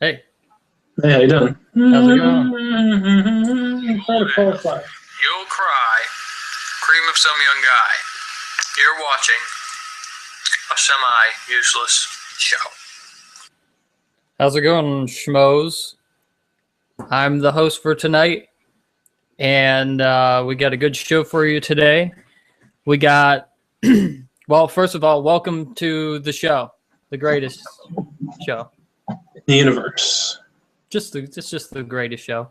Hey, Hey, how you doing? how's it going? You'll cry. Cream of some young guy. You're watching a semi-useless show. How's it going, schmoes? I'm the host for tonight, and we got a good show for you today. We got, well, first of all, welcome to the show, the greatest show. The universe. It's just the greatest show.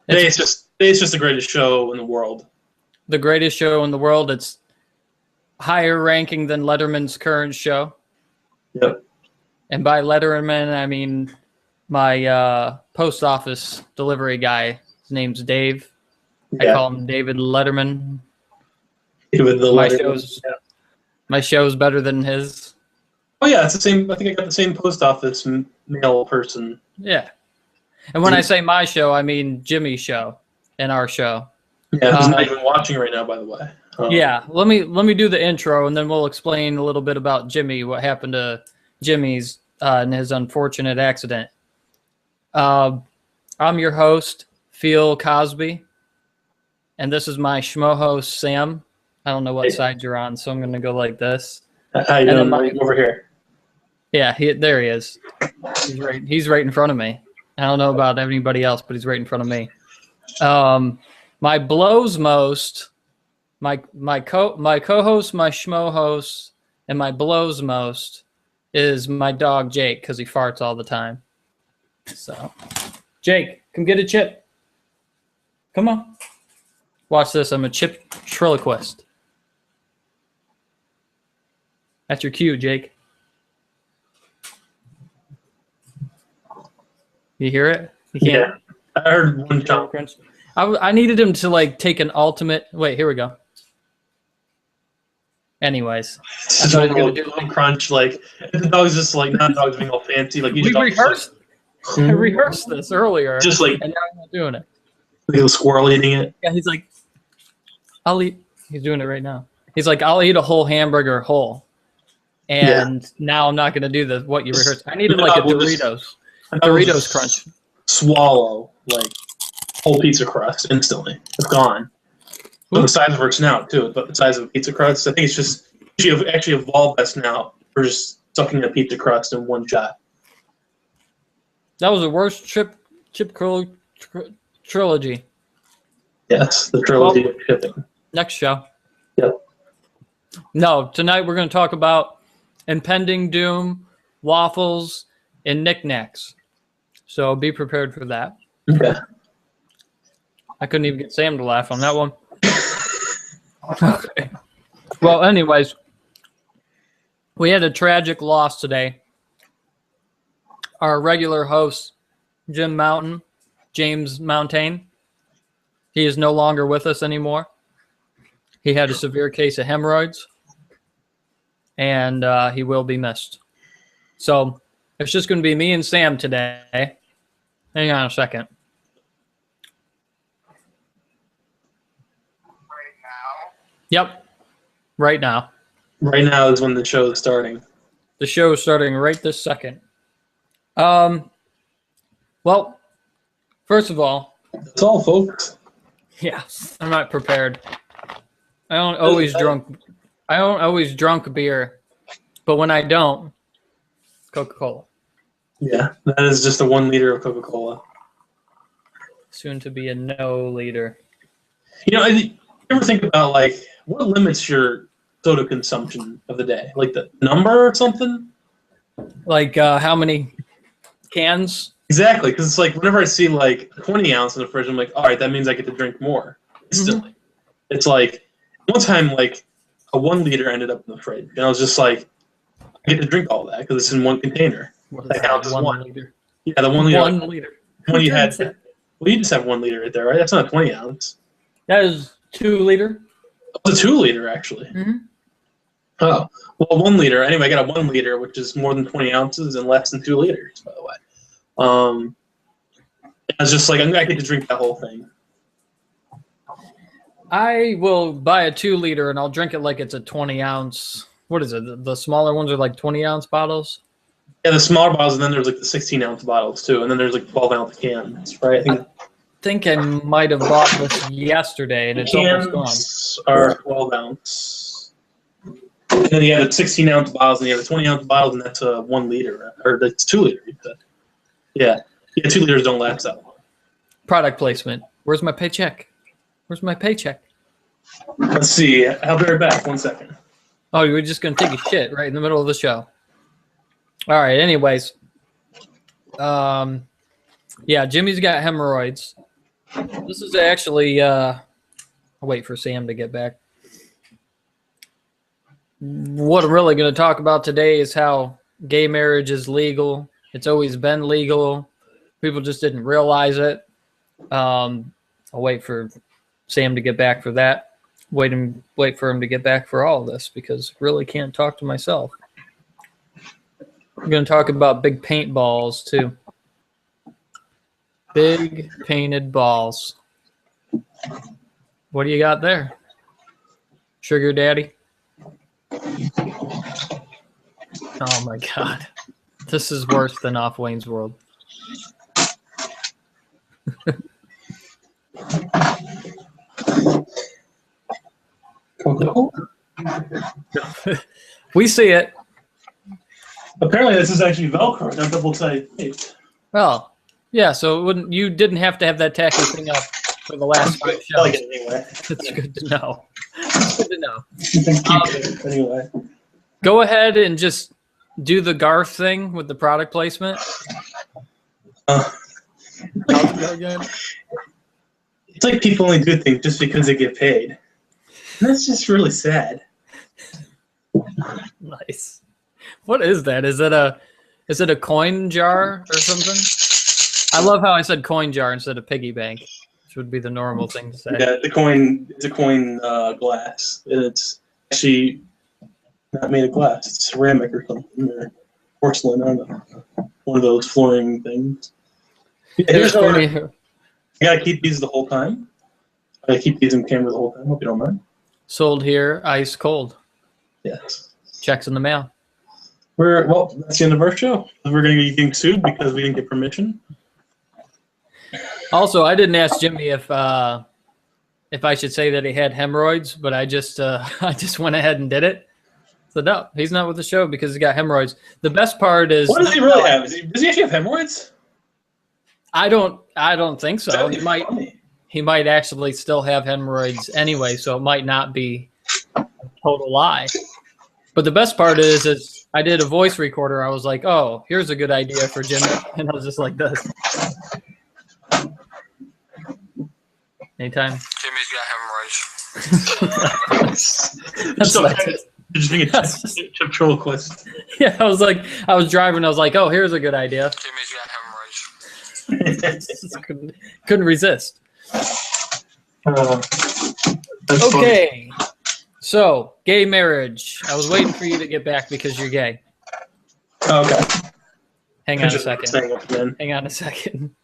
Today's just the greatest show in the world. The greatest show in the world. It's higher ranking than Letterman's current show. Yep. And by Letterman, I mean my post office delivery guy. His name's Dave. Yeah. I call him David Letterman. My show's better than his. Oh yeah, it's the same. I think I got the same post office mail person. Yeah. And when I say my show, I mean Jimmy's show and our show. Yeah, who's not even watching right now, by the way. Yeah, let me do the intro, and then we'll explain a little bit about Jimmy, what happened to Jimmy's and his unfortunate accident. I'm your host, Phil Cosby, and this is my schmo host, Sam. I don't know what side you're on, so I'm going to go like this. How you doing? Over here. Yeah, there he is. He's right in front of me. I don't know about anybody else, but he's right in front of me. My blows most, my co-host, my schmo host, and my blows most is my dog Jake, because he farts all the time. So, Jake, come get a chip. Come on. Watch this. I'm a chip triloquist. That's your cue, Jake. You hear it? You can't. Yeah, I heard one jump. I needed him to like take an ultimate. Wait, here we go. Anyways, Just a little crunch, like the dog's just like not dogs being all fancy. Like we rehearsed. I rehearsed this earlier. Just like, and now I'm not doing it. Like a squirrel eating it. Yeah, he's like, I'll eat. He's doing it right now. He's like, I'll eat a whole hamburger whole. And now I'm not going to do what you rehearsed. I needed like a Doritos. Doritos crunch. Swallow like whole pizza crust instantly. It's gone. But the size works now too. But the size of a pizza crust, I think it's just you actually evolved us now for just sucking a pizza crust in one shot. That was the worst chip trilogy. Yes, the trilogy of shipping. Next show. Yep. No, tonight we're going to talk about Impending Doom, Waffles, and Knicknaks. So be prepared for that. Okay. I couldn't even get Sam to laugh on that one. Okay. Well, anyways, we had a tragic loss today. Our regular host, James Mountain, he is no longer with us anymore. He had a severe case of hemorrhoids, and he will be missed. So it's just going to be me and Sam today. Hang on a second. Right now? Yep. Right now. Right now is when the show is starting. The show is starting right this second. Well, first of all. That's all, folks. Yeah, I'm not prepared. I don't always drunk beer, but when I don't, Coca-Cola. Yeah, that is just a 1 liter of Coca-Cola. Soon to be a no liter. You know, you ever think about like what limits your soda consumption of the day? Like the number or something? Like how many cans? Exactly, because it's like whenever I see like 20 ounce in the fridge, I'm like, all right, that means I get to drink more instantly. Mm-hmm. It's like one time, like a 1 liter ended up in the fridge, and I was just like, I get to drink all that because it's in one container. That counts as one liter. Yeah, the 1 liter. 1 liter. When you had, well, you just have 1 liter right there, right? That's not a 20 ounce. That is 2 liter. It's a 2 liter actually. Mm-hmm. Oh, well, 1 liter. Anyway, I got a 1 liter, which is more than 20 ounces and less than 2 liters, by the way. I was just like, I get to drink that whole thing. I will buy a 2 liter and I'll drink it like it's a 20 ounce. What is it? The smaller ones are like 20 ounce bottles. Yeah, the smaller bottles, and then there's like the 16-ounce bottles too, and then there's like 12-ounce cans, right? I think I might have bought this yesterday, and it's almost gone. Cans are 12-ounce. And then you have the 16-ounce bottles, and you have the 20-ounce bottles, and that's a 1 liter, or that's 2 liter. Yeah, 2 liters don't last that long. Product placement. Where's my paycheck? Where's my paycheck? Let's see. I'll be right back. 1 second. Oh, you were just gonna take a shit right in the middle of the show. All right. Anyways, yeah, Jimmy's got hemorrhoids. This is actually. I'll wait for Sam to get back. What I'm really going to talk about today is how gay marriage is legal. It's always been legal. People just didn't realize it. I'll wait for Sam to get back for that. Wait for him to get back for all of this because I really can't talk to myself. I'm going to talk about big paintballs too. Big painted balls. What do you got there? Sugar daddy? Oh my God. This is worse than Off Wayne's World. We see it. Apparently, this is actually Velcro, not double-sided tape. Well, yeah, so you didn't have to have that tacky thing up for the last 5 shows. I like it anyway. It's good to know. It's good to know. Keep it anyway. Go ahead and just do the Garth thing with the product placement. It's like people only do things just because they get paid. That's just really sad. Nice. What is that? Is it a coin jar or something? I love how I said coin jar instead of piggy bank, which would be the normal thing to say. Yeah, it's a coin glass. And it's actually not made of glass. It's ceramic or something, or porcelain. I don't know. One of those flooring things. Here's funny. You gotta keep these the whole time. I gotta keep these in camera the whole time. Hope you don't mind. Sold here, ice cold. Yes. Checks in the mail. Well, that's the end of our show. We're going to be getting sued because we didn't get permission. Also, I didn't ask Jimmy if I should say that he had hemorrhoids, but I just went ahead and did it. So no, he's not with the show because he's got hemorrhoids. The best part is, what does he really have? Does he actually have hemorrhoids? I don't think so. He might actually still have hemorrhoids anyway, so it might not be a total lie. But the best part is I did a voice recorder. I was like, oh, here's a good idea for Jimmy. And I was just like this. Anytime. Jimmy's got hemorrhoids. That's So, like, just being a ventriloquist. yeah, I was driving. I was like, oh, here's a good idea. Jimmy's got hemorrhoids. Couldn't resist. That's Okay. So, gay marriage. I was waiting for you to get back because you're gay. funny. Okay. Hang on a Just second. saying it, man. Hang on a second.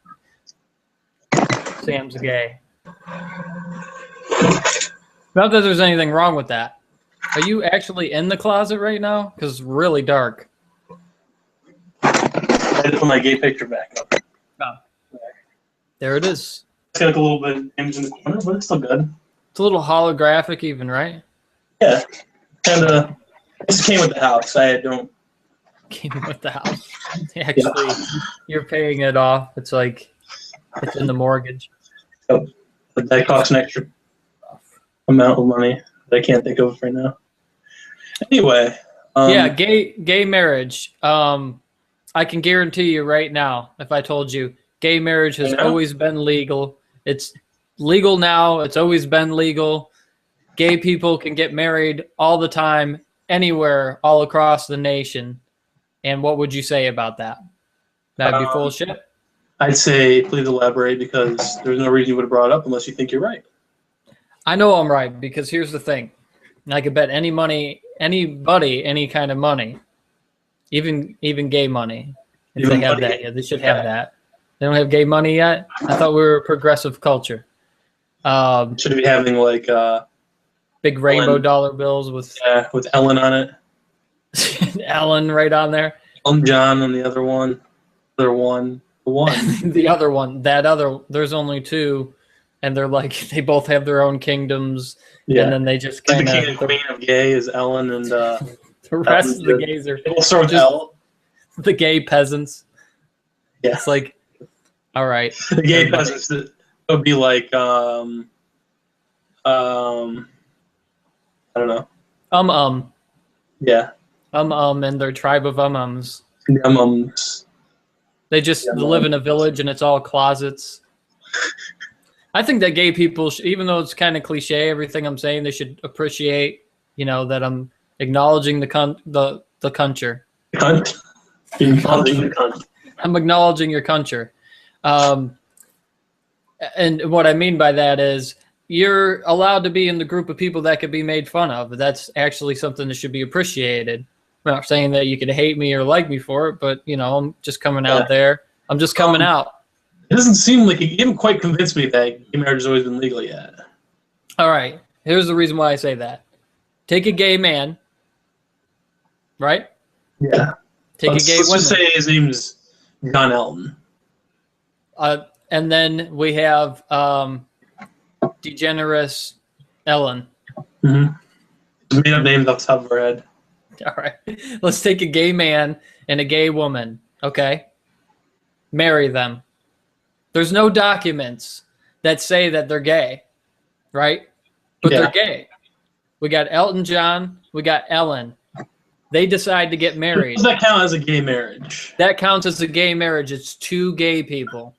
Sam's gay. Not that there's anything wrong with that. Are you actually in the closet right now? Because it's really dark. I had to put my gay picture back up. Oh. There it is. It's got like a little bit of image in the corner, but it's still good. It's a little holographic even, right? Yeah. And this came with the house. I don't. Came with the house. Actually, you're paying it off. It's like it's in the mortgage. But that costs an extra amount of money that I can't think of right now. Anyway. Yeah, gay marriage. I can guarantee you right now, if I told you, gay marriage has always been legal. It's legal now. It's always been legal. Gay people can get married all the time, anywhere, all across the nation. And what would you say about that? That'd be full of shit? I'd say please elaborate because there's no reason you would have brought it up unless you think you're right. I know I'm right because here's the thing. I could bet anybody, any kind of money, even gay money, if Even they have money? that. Yeah, they should have that. They don't have gay money yet? I thought we were a progressive culture. Should be having like Big rainbow dollar bills with with Ellen on it. Ellen right on there. John on the other one. The one. The other one, there's only two, and they're like they both have their own kingdoms, and then they just like kind the king and queen of gay is Ellen, and the rest of the gays are we'll start with just L. the gay peasants. Yeah, it's like, all right, the gay peasants would be like I don't know. Yeah. And their tribe of ums. They just live in a village and it's all closets. I think that gay people, even though it's kind of cliche, everything I'm saying, they should appreciate, that I'm acknowledging the culture. I'm acknowledging your culture. And what I mean by that is you're allowed to be in the group of people that could be made fun of. That's actually something that should be appreciated. I'm not saying that you could hate me or like me for it, but, I'm just coming out there. I'm just coming out. It doesn't seem like you haven't quite convinced me that gay marriage has always been legal yet. All right. Here's the reason why I say that. Take a gay man, right? Yeah. Let's just say his name's John Elton. And then we have DeGeneres Ellen. Mm-hmm. Made up names off the top of her head. All right. Let's take a gay man and a gay woman, okay? Marry them. There's no documents that say that they're gay, right? But they're gay. We got Elton John. We got Ellen. They decide to get married. Does that count as a gay marriage? That counts as a gay marriage. It's two gay people.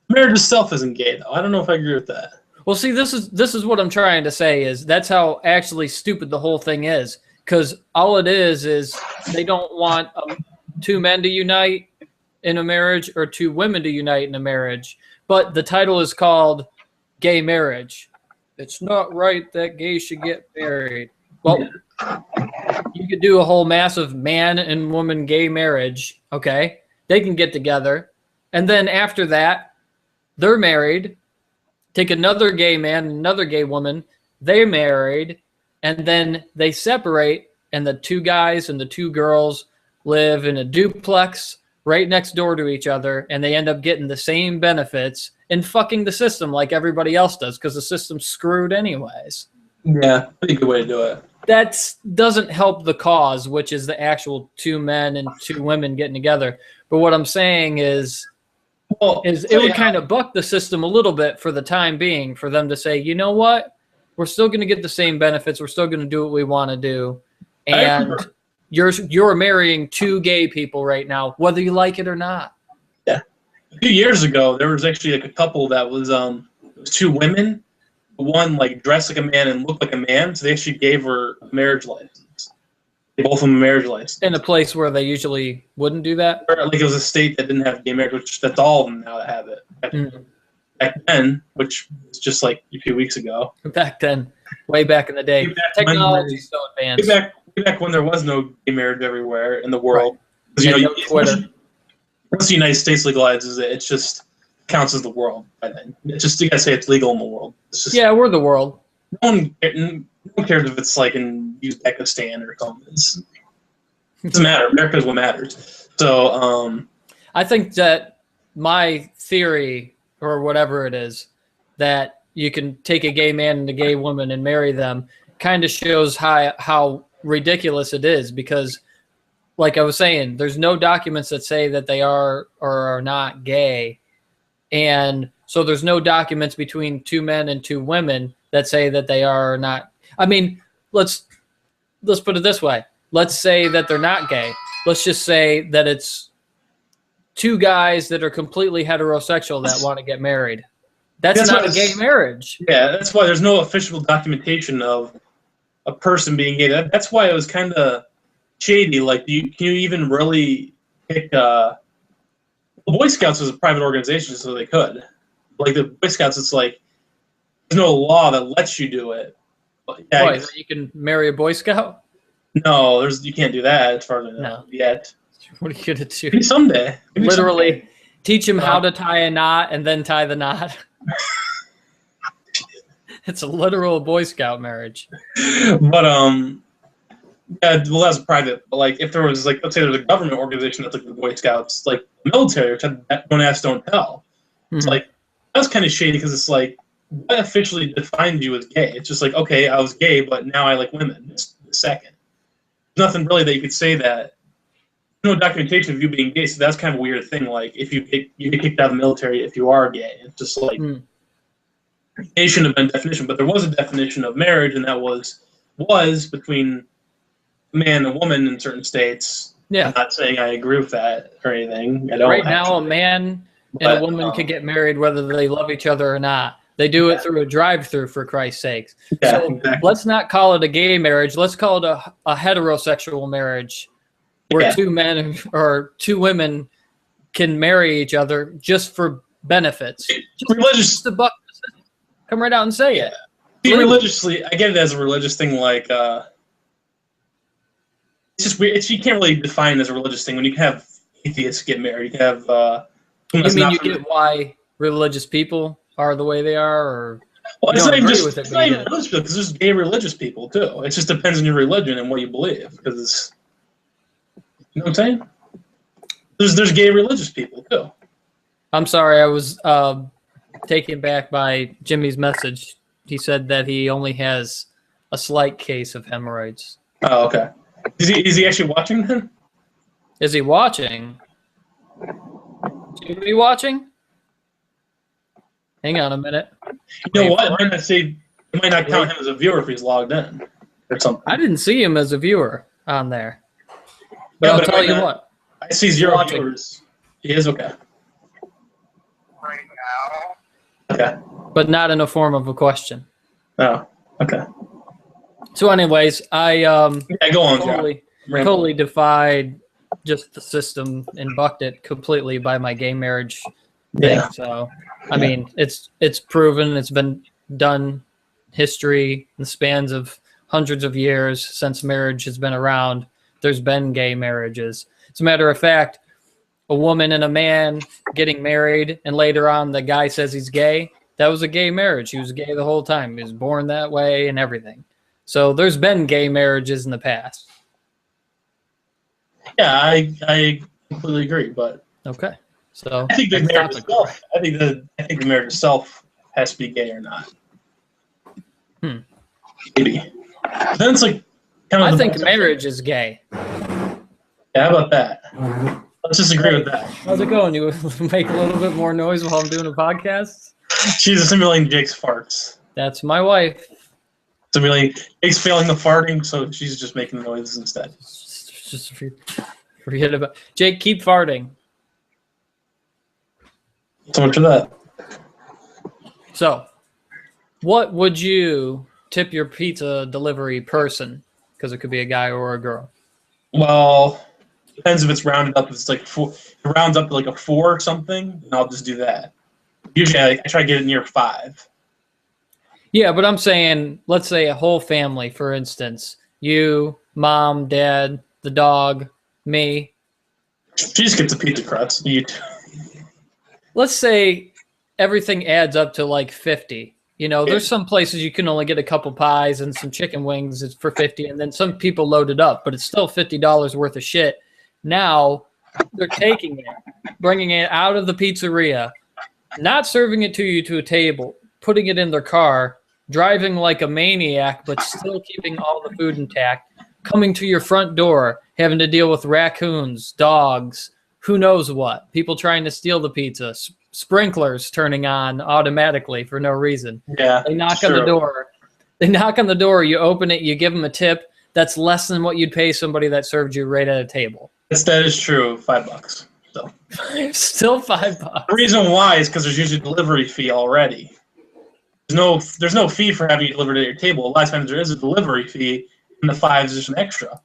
Marriage itself isn't gay, though. I don't know if I agree with that. Well, see, this is what I'm trying to say is that's how actually stupid the whole thing is. Because all it is they don't want two men to unite in a marriage or two women to unite in a marriage. But the title is called gay marriage. It's not right that gays should get married. Well, you could do a whole massive man and woman gay marriage, okay? They can get together. And then after that, they're married. Take another gay man, another gay woman. They're married. And then they separate, and the two guys and the two girls live in a duplex right next door to each other, and they end up getting the same benefits and fucking the system like everybody else does because the system's screwed anyways. Yeah, pretty good way to do it. That doesn't help the cause, which is the actual two men and two women getting together. But what I'm saying is it would kind of buck the system a little bit for the time being for them to say, you know what? We're still going to get the same benefits. We're still going to do what we want to do. And you're marrying two gay people right now, whether you like it or not. Yeah. A few years ago, there was actually like a couple that was two women. One like dressed like a man and looked like a man, so they actually gave her a marriage license. They both of them a marriage license. In a place where they usually wouldn't do that? Or, like it was a state that didn't have gay marriage, which that's all of them now that have it. Back then, which was just like a few weeks ago. Back then, way back in the day. Technology is so advanced. Way back when there was no gay marriage everywhere in the world. Right. No Twitter. Once the United States legalizes it, it's just counts as the world by then. It's just, you gotta say it's legal in the world. It's just, yeah, we're the world. No one cares if it's like in Uzbekistan or something. It doesn't matter. America is what matters. So I think that my theory, or whatever it is, that you can take a gay man and a gay woman and marry them kind of shows how ridiculous it is because, like I was saying, there's no documents that say that they are or are not gay. And so there's no documents between two men and two women that say that they are or not. I mean, let's put it this way. Let's say that they're not gay. Let's just say that it's two guys that are completely heterosexual that want to get married. That's not a gay marriage. Yeah, that's why there's no official documentation of a person being gay. That's why it was kind of shady. Like, can you even really pick... The Boy Scouts was a private organization, so they could. Like the Boy Scouts, it's like there's no law that lets you do it. Yeah, you can marry a Boy Scout? No, you can't do that as far as I know yet. What are you gonna do? Maybe someday. Literally, teach him how to tie a knot and then tie the knot. It's a literal Boy Scout marriage. But Yeah, well, that's private. But like, if there was like, let's say there's a government organization that's like the Boy Scouts, like the military, which had don't ask, don't tell. It's like that's kind of shady because it's like, what officially defined you as gay? It's just like, okay, I was gay, but now I like women. It's the second. There's nothing really that you could say that. No documentation of you being gay, so that's kind of a weird thing. Like, if you get kicked out of the military if you are gay, it's just like gay shouldn't have been a definition, but there was a definition of marriage, and that was between a man and a woman in certain states. Yeah. I'm not saying I agree with that or anything. I don't. Right now, a man and a woman could get married whether they love each other or not. They do it through a drive-through, for Christ's sakes. Yeah, so exactly. let's not call it a gay marriage. Let's call it a heterosexual marriage, where two men or two women can marry each other just for benefits. Religious. Come right out and say it. See, religiously, I get it as a religious thing. Like, it's just weird. You can't really define it as a religious thing when you can have atheists get married. You can have. You mean you get why religious people are the way they are, or well, it's not even just with it, it's not even religious people, because there's gay religious people too. It just depends on your religion and what you believe. Because you know what I'm saying? There's gay religious people too. I'm sorry, I was taken back by Jimmy's message. He said that he only has a slight case of hemorrhoids. Oh, okay. Is he actually watching then? Is he watching? Jimmy watching? Hang on a minute. You know what? It might not count him as a viewer if he's logged in or something. I didn't see him as a viewer on there. But I'll tell you what. I see 0 viewers. He is okay. Right now. Okay. But not in the form of a question. Oh, okay. So anyways, I Yeah, go on, totally defied just the system and bucked it completely by my gay marriage thing. Yeah. So I mean, it's proven, it's been done, history, in the spans of hundreds of years since marriage has been around. There's been gay marriages. As a matter of fact, a woman and a man getting married, and later on the guy says he's gay. That was a gay marriage. He was gay the whole time. He was born that way and everything. So there's been gay marriages in the past. Yeah, I completely agree. But okay, so I think the marriage itself. I think the marriage itself has to be gay or not. Maybe. Then it's like kind of. I think marriage is gay. Yeah, how about that? Let's just agree with that. How's it going? You make a little bit more noise while I'm doing a podcast? She's simulating Jake's farts. That's my wife. Simulating Jake's failing the farting, so she's just making the noises instead. Just forget about Jake. Keep farting. So much for that. So, what would you tip your pizza delivery person? Because it could be a guy or a girl. Well, depends if it's rounded up. If it's like four, if it rounds up to like a 4 or something, then I'll just do that. Usually, I try to get it near 5. Yeah, but I'm saying, let's say a whole family, for instance. You, mom, dad, the dog, me. She just gets a pizza crust. Let's say everything adds up to like 50. You know, there's some places you can only get a couple pies and some chicken wings. It's for 50, and then some people load it up, but it's still $50 worth of shit. Now they're taking it, bringing it out of the pizzeria, not serving it to you to a table, putting it in their car, driving like a maniac, but still keeping all the food intact, coming to your front door, having to deal with raccoons, dogs, who knows what, people trying to steal the pizza, sprinklers turning on automatically for no reason. Yeah, they knock on the door. They knock on the door. You open it. You give them a tip. That's less than what you'd pay somebody that served you right at a table. That is true. $5. So still $5. The reason why is because there's usually a delivery fee already. There's no fee for having it delivered at your table. A lot of times there is a delivery fee, and the 5 is just an extra.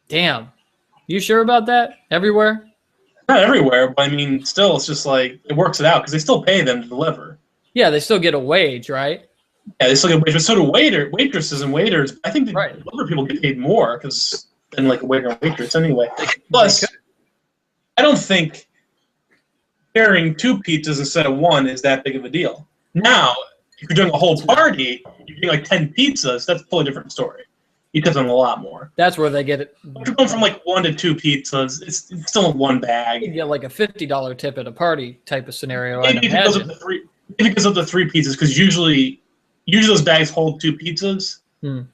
Damn, you sure about that? Everywhere? Not everywhere, but I mean, still, it's just like it works it out because they still pay them to deliver. Yeah, they still get a wage, right? Yeah, they still get a wage, but so do waitresses and waiters. I think the delivery people get paid more than like a waiter and waitress anyway. Plus, I don't think sharing 2 pizzas instead of 1 is that big of a deal. Now, if you're doing a whole party, you're doing like 10 pizzas. That's a totally different story. he tips them a lot more. That's where they get it. If you're going from like 1 to 2 pizzas, it's still one bag. You get like a $50 tip at a party type of scenario. Maybe if it goes up to 3, if it goes up to 3 pizzas, because usually those bags hold 2 pizzas. Then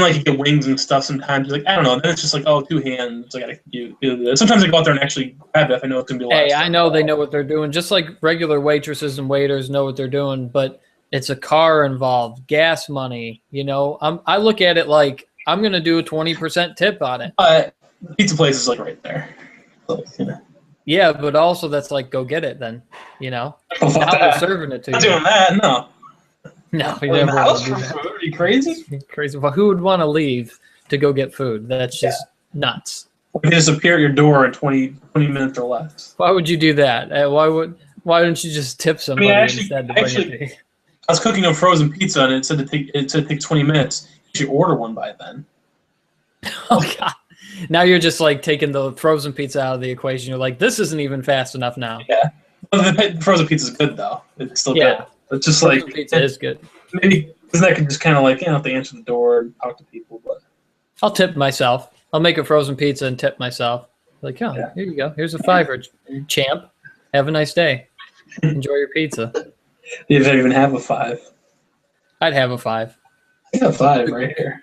like you get wings and stuff sometimes. You're like, I don't know. Then it's just like, oh, 2 hands. I gotta do this. Sometimes I go out there and actually grab it if I know it's gonna be a lot. Hey, I know they know what they're doing. Just like regular waitresses and waiters know what they're doing, but it's a car involved, gas money. You know, I look at it like I'm gonna do a 20% tip on it. The pizza place is like right there. So, you know. Yeah, but also that's like go get it then. You know, now they're serving it to you. Not doing that, no. No, you In never the want house to do for that. food? Are you crazy? Crazy. Well, who would want to leave to go get food? That's just nuts. You just appear at your door in 20 minutes or less. Why would you do that? Why don't you just tip somebody instead to bring it to you? I was cooking a frozen pizza and it said it take 20 minutes. You should order one by then. Oh God! Now you're just like taking the frozen pizza out of the equation. You're like, this isn't even fast enough now. Yeah, but the frozen pizza is good though. It's still good. It's just frozen like pizza is good. Maybe because that can just kind of like have to answer the door and talk to people. But I'll tip myself. I'll make a frozen pizza and tip myself. Like, here you go. Here's a $5, champ. Have a nice day. Enjoy your pizza. You don't even have a 5. I'd have a 5. I got a 5 right here.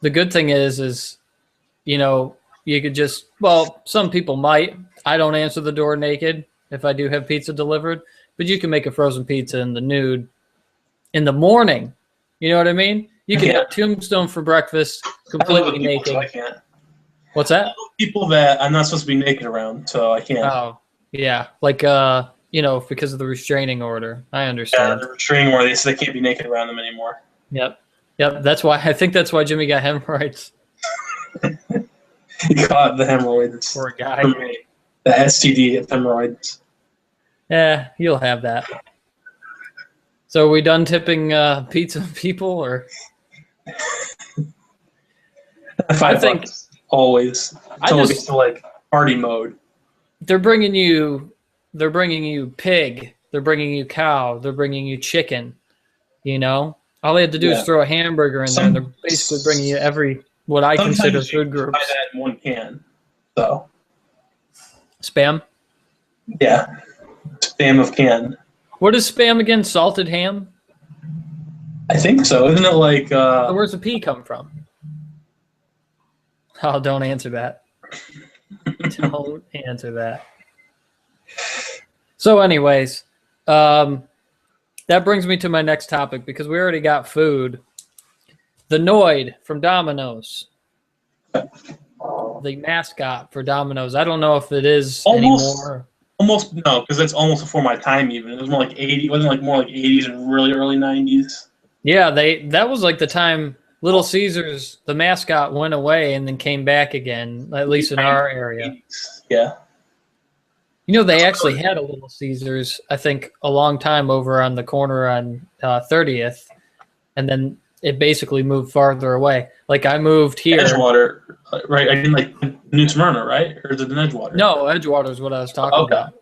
The good thing is you know, you could just, well, some people might. I don't answer the door naked if I do have pizza delivered, but you can make a frozen pizza in the nude in the morning. You know what I mean? You can have tombstone for breakfast, completely naked. I can't. What's that? People that I'm not supposed to be naked around, so I can't. Oh, yeah. Like, you know, because of the restraining order. I understand. Yeah, the restraining order, they can't be naked around them anymore. Yep. That's why Jimmy got hemorrhoids. He caught the hemorrhoids. Poor guy. For me. The STD of hemorrhoids. Yeah, you'll have that. So are we done tipping pizza people, or? I think always. Until it gets to like party mode. They're bringing you pig. They're bringing you cow. They're bringing you chicken. You know, all they had to do is throw a hamburger in there, and they're basically bringing you what I consider food groups. Buy that in one can. So. Spam. Yeah, spam of can. What is spam again? Salted ham? I think so. Isn't it like... Where's the P come from? Oh, don't answer that. Don't answer that. So anyways, that brings me to my next topic because we already got food. The Noid from Domino's. The mascot for Domino's. I don't know if it is anymore. Almost no, because it's almost before my time. Even it was more like 80. It wasn't like more like 80s and really early 90s. Yeah, that was like the time Little Caesars, the mascot, went away and then came back again. At least in our area. 80s. Yeah. You know, they actually had a Little Caesars, I think, a long time over on the corner on 30th, and then it basically moved farther away. Like I moved here. Edgewater, right? I mean, like New Smyrna, right? Or is it in Edgewater? No, Edgewater is what I was talking about.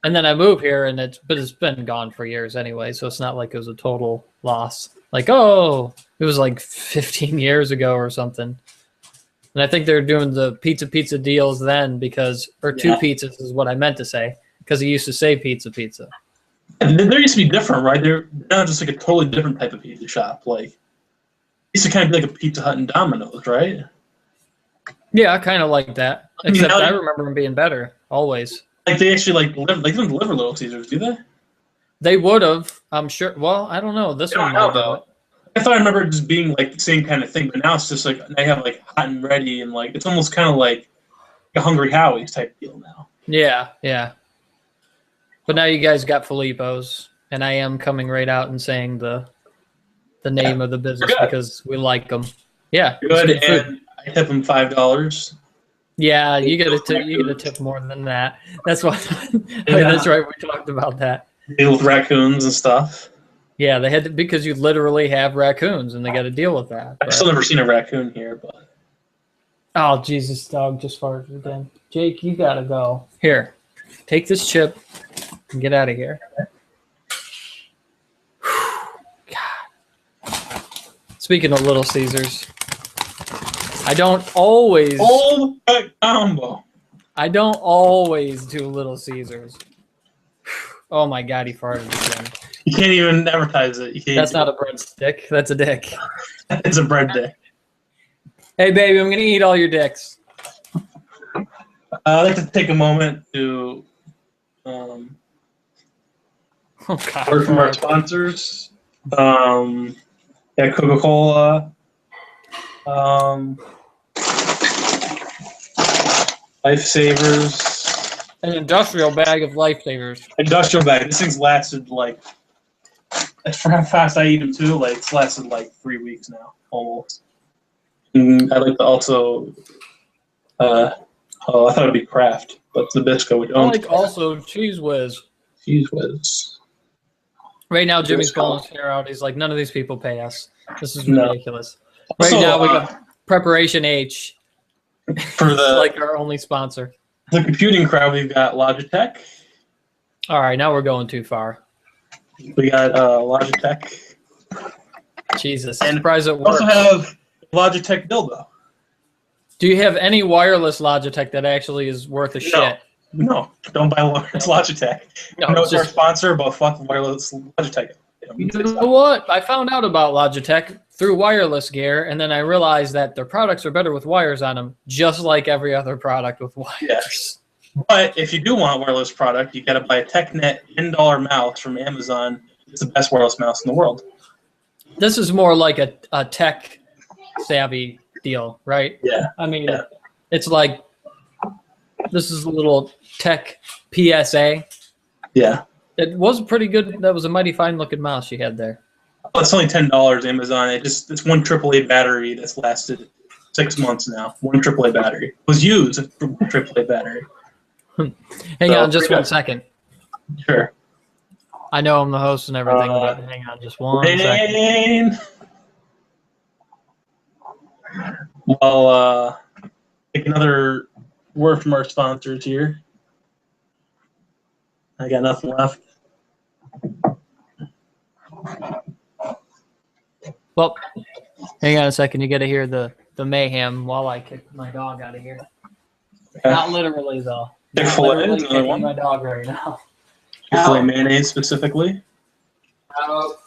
And then I moved here, and it's been gone for years anyway, so it's not like it was a total loss. Like, oh, it was like 15 years ago or something. And I think they're doing the pizza deals then or two pizzas is what I meant to say, because he used to say pizza. And there used to be different, right? They're now just like a totally different type of pizza shop. Like, it used to kind of be like a Pizza Hut and Domino's, right? Yeah, I kind of like that. Except I remember them being better, always. Like, they actually, they don't deliver Little Caesars, do they? They would have, I'm sure. Well, I don't know. This one might though. I thought I remember it just being like the same kind of thing, but now it's just like they have like hot and ready, and like it's almost kind of like a Hungry Howie's type deal now. Yeah. But now you guys got Filippo's, and I am coming right out and saying the name of the business because we like them. Yeah, good, and I tip them $5. Yeah, you get a tip more than that. That's why. That's right. We talked about that. Deal with raccoons and stuff. Yeah, they had to, because you literally have raccoons, and they got to deal with that. I've still never seen a raccoon here, but. Oh Jesus! Dog just farted again. Jake, you gotta go. Here, take this chip and get out of here. God, Speaking of Little Caesars, I don't always. Old combo. I don't always do Little Caesars. Oh my God, he farted again. You can't even advertise it. You can't. That's not a breadstick. That's a dick. It's a bread dick. Hey, baby, I'm gonna eat all your dicks. I'd like to take a moment to Oh God. word from our sponsors. Coca-Cola. Lifesavers. An industrial bag of Lifesavers. Industrial bag. This thing's lasted like, for how fast I eat them too, like it's lasted like 3 weeks now, almost. And I'd like to also, I thought it'd be Kraft, but the Bisco we I don't. like also Cheese Whiz. Cheese Whiz. Right now, Jimmy's pulling his hair out. He's like, none of these people pay us. This is No. ridiculous. Right Also, now, we got Preparation H. For the like our only sponsor. the computing crowd, we've got Logitech. All right, now we're going too far. We got Logitech. Jesus. And Surprise it We also works. have Logitech dildo. Do you have any wireless Logitech that actually is worth a shit? No, don't buy wireless Logitech. No, I know it's it's our just, sponsor, but fuck wireless Logitech. you know what? I found out about Logitech through wireless gear, and then I realized that their products are better with wires on them, just like every other product with wires. Yes. But if you do want a wireless product, you got to buy a TechNet $10 mouse from Amazon. It's the best wireless mouse in the world. This is more like a tech savvy deal, right? Yeah. I mean, Yeah. it's like this is a little tech PSA. Yeah. It was pretty good. That was a mighty fine looking mouse you had there. Well, it's only $10 Amazon. It's one AAA battery that's lasted 6 months now. One AAA battery. It was used for one AAA battery. Hang on just 1 second. Sure. I know I'm the host and everything, but hang on just 1 second. Rain. Well, take another word from our sponsors here. I got nothing left. Well, hang on a second. You got to hear the mayhem while I kick my dog out of here. Not literally, though. Not Chick-fil-A literally is another kicking one. my dog right now. Chick-fil-A mayonnaise specifically. Out.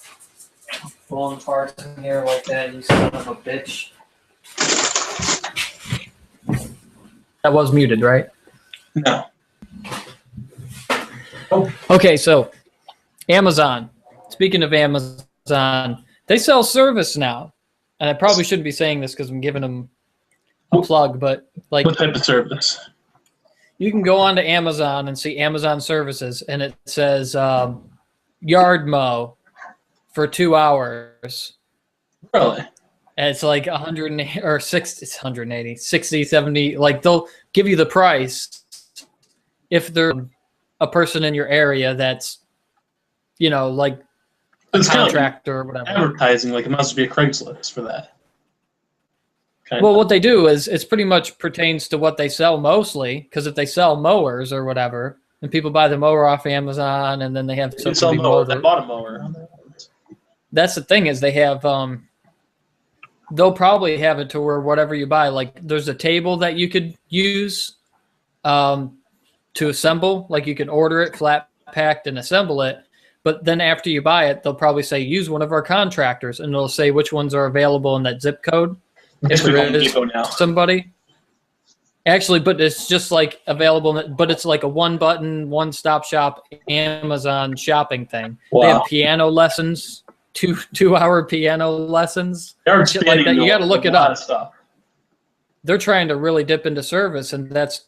Blowing farts in here like that, you son of a bitch. That was muted, right? No. Okay, so Amazon. Speaking of Amazon, they sell service now. And I probably shouldn't be saying this because I'm giving them a plug, but like What type of service? you can go onto Amazon and see Amazon services, and it says yard mow for 2 hours. Really? And it's like 180 or 60, it's 180, 60, 70. Like they'll give you the price if they're a person in your area that's, you know, like a It's kind of like contractor or whatever. advertising, like it must be a Craigslist for that. Kind Well, of. what they do is it's pretty much pertains to what they sell mostly, because if they sell mowers or whatever, and people buy the mower off Amazon, and then they have You something sell to be mowers. mowed. I bought a mower. That's the thing is they have they'll probably have it to where whatever you buy, like there's a table that you could use to assemble, like you can order it flat packed and assemble it, but then after you buy it they'll probably say use one of our contractors, and it'll say which ones are available in that zip code if there is somebody actually, but it's just like available, but it's like a one button one-stop shop Amazon shopping thing. Wow. They have piano lessons, two-hour piano lessons, shit like that. You got to look it up. Stuff. They're trying to really dip into service, and that's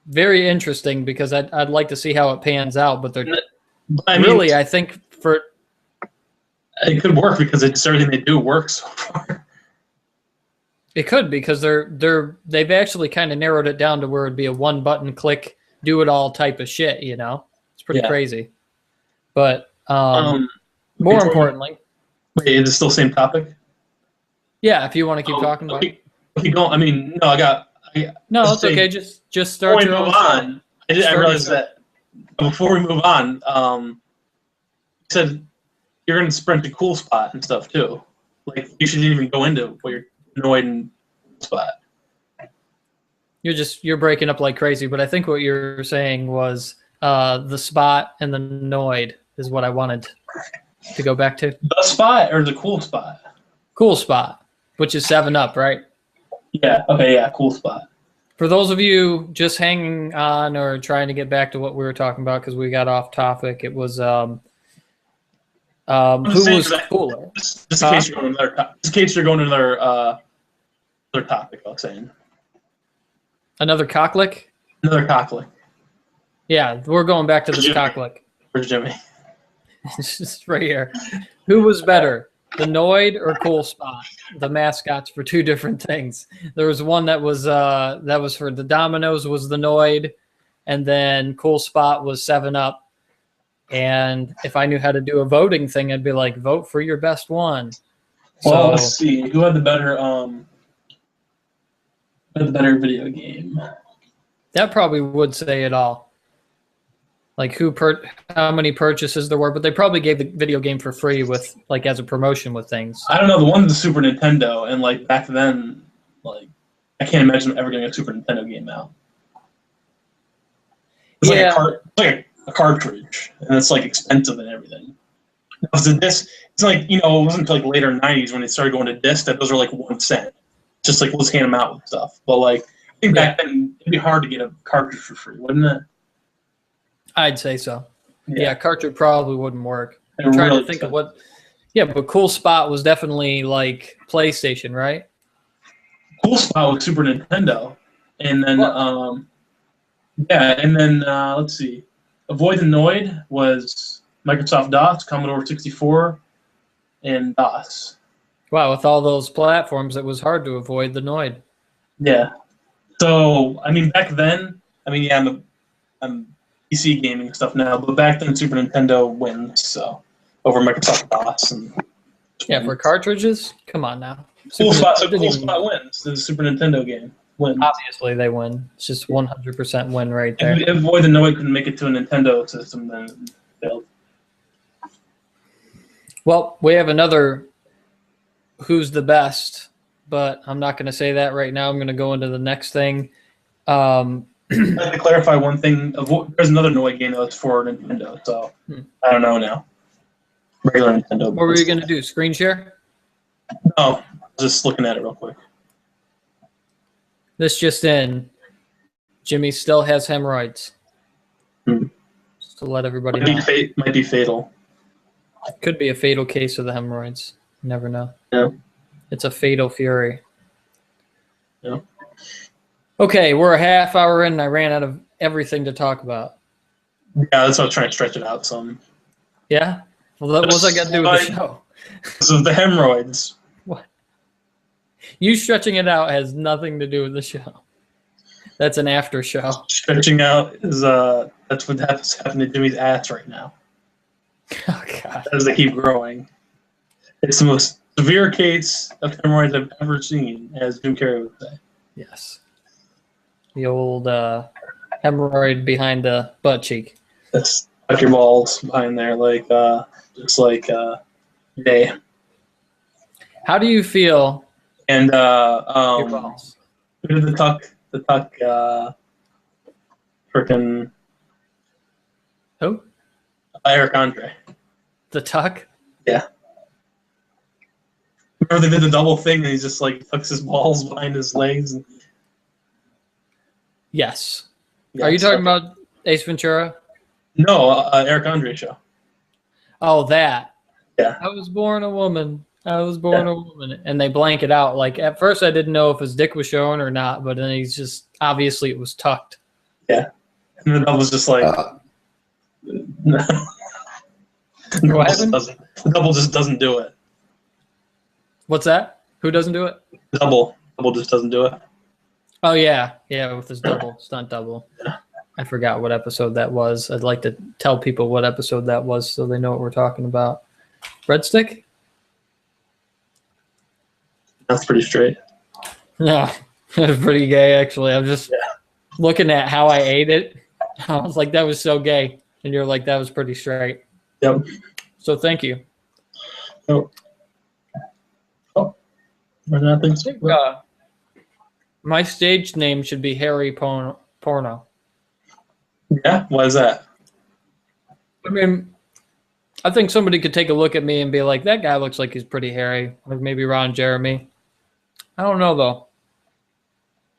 very interesting because I'd like to see how it pans out. But they're really, I think for it could work because it's everything they do works so far. it could, because they've actually kind of narrowed it down to where it'd be a one button click, do it all type of shit. You know, it's pretty crazy. But more importantly, wait, is it still the same topic? Yeah, if you want to keep talking about it. Keep going. I mean, no, No, it's okay. Just start your own. On. I realized that before we move on, you said you're going to sprint to Cool Spot and stuff too. Like you shouldn't even go into what you're annoyed and spot. You're breaking up like crazy, but I think what you're saying was the spot and the annoyed is what I wanted to go back to. The spot or the cool spot? Cool spot, which is 7-Up, right? Yeah. Okay. Yeah. Cool spot. For those of you just hanging on or trying to get back to what we were talking about because we got off topic, it was who was cooler. Just in case you're going to another. Just in case you're going to another topic. I was saying. Another cocklick? Another cocklick. Yeah, we're going back to this cocklick. Where's Jimmy? It's just right here. Who was better, the Noid or Cool Spot? The mascots for two different things. There was one that was for the Dominoes was the Noid, and then Cool Spot was 7-Up. And if I knew how to do a voting thing, I'd be like, vote for your best one. Well, let's see. Who had the better video game? That probably would say it all. Like how many purchases there were, but they probably gave the video game for free with like as a promotion with things. I don't know. The one with the Super Nintendo, and like back then, like I can't imagine ever getting a Super Nintendo game now. It's like a cartridge, and it's like expensive and everything. Because the disc, it's like it wasn't until like later '90s when they started going to disc that those were like 1 cent. Just like let's hand them out with stuff. But like I think back then it'd be hard to get a cartridge for free, wouldn't it? I'd say so. Yeah, cartridge probably wouldn't work. I'm It trying really to think of what. Yeah, but Cool Spot was definitely like PlayStation, right? Cool Spot was Super Nintendo, and then let's see, Avoid the Noid was Microsoft DOS, Commodore 64, and DOS. Wow, with all those platforms, it was hard to avoid the Noid. Yeah. So I mean, back then, I'm PC gaming stuff now, but back then Super Nintendo wins. So over Microsoft DOS and yeah, for cartridges, come on now. Cool Spot wins. The Super Nintendo game wins. Obviously, they win. It's just 100% win right there. If Avoid the Noid couldn't make it to a Nintendo system, then it failed. Well, we have another who's the best, but I'm not going to say that right now. I'm going to go into the next thing. I'd like to clarify one thing. There's another Noid game that's for Nintendo, so I don't know now. Regular Nintendo. What were you going to do? Screen share? No, just looking at it real quick. This just in. Jimmy still has hemorrhoids. Just to let everybody know. Might be fatal. Could be a fatal case of the hemorrhoids. You never know. Yeah. It's a fatal fury. Yeah. Okay, we're a half hour in and I ran out of everything to talk about. Yeah, that's why I was trying to stretch it out some. Yeah? Well, what's that got to do with the show? So the hemorrhoids. What? You stretching it out has nothing to do with the show. That's an after show. Stretching out is that's what's happening to Jimmy's ass right now. Oh God! As they keep growing, it's the most severe case of hemorrhoids I've ever seen, as Jim Carrey would say. Yes. The old hemorrhoid behind the butt cheek. That's like your balls behind there, just like day. How do you feel? And Your balls. who did the tuck freaking Who? Eric Andre. The tuck? Yeah. Remember they did the double thing and he just like tucks his balls behind his legs. Yes. Are you talking about Ace Ventura? No, Eric Andre show. Oh, that. Yeah. I was born a woman. I was born a woman. And they blank it out. Like, at first I didn't know if his dick was showing or not, but then he's just, obviously it was tucked. Yeah. And the double was just like, no. The double just doesn't do it. What's that? Who doesn't do it? The double just doesn't do it. Oh, yeah. Yeah, with his double, stunt double. I forgot what episode that was. I'd like to tell people what episode that was so they know what we're talking about. Breadstick? That's pretty straight. No, it was pretty gay, actually. I'm just looking at how I ate it. I was like, that was so gay. And you're like, that was pretty straight. Yep. So thank you. Oh. Or not think I so. think, my stage name should be Harry Porno. Yeah, why is that? I mean, I think somebody could take a look at me and be like, that guy looks like he's pretty hairy. Like maybe Ron Jeremy. I don't know, though.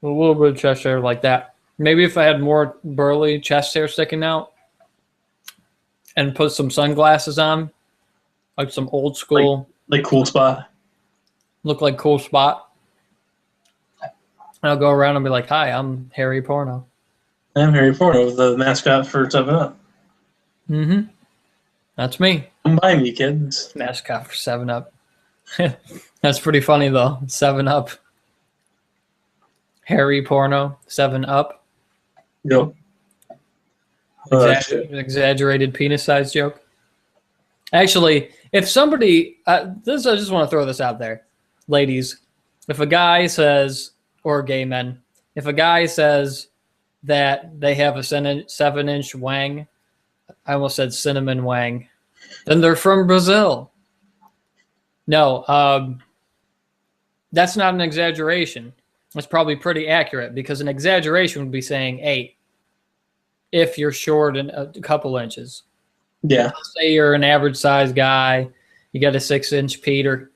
A little bit of chest hair like that. Maybe if I had more burly chest hair sticking out and put some sunglasses on, like some old school, Like Cool Spot. look like Cool Spot. And I'll go around and be like, hi, I'm Harry Porno. I'm Harry Porno, the mascot for 7-Up. Mm-hmm. That's me. Come by me, kids. Mascot for 7-Up. That's pretty funny, though. 7-Up. Harry Porno, 7-Up. Yep. Exaggerated penis size joke. Actually, if somebody, I just want to throw this out there, ladies. If a guy says, or gay men, if a guy says that they have a 7-inch wang, I almost said cinnamon wang, then they're from Brazil. No, that's not an exaggeration. It's probably pretty accurate because an exaggeration would be saying 8 if you're short in a couple inches. Yeah. Let's say you're an average size guy, you got a 6-inch Peter,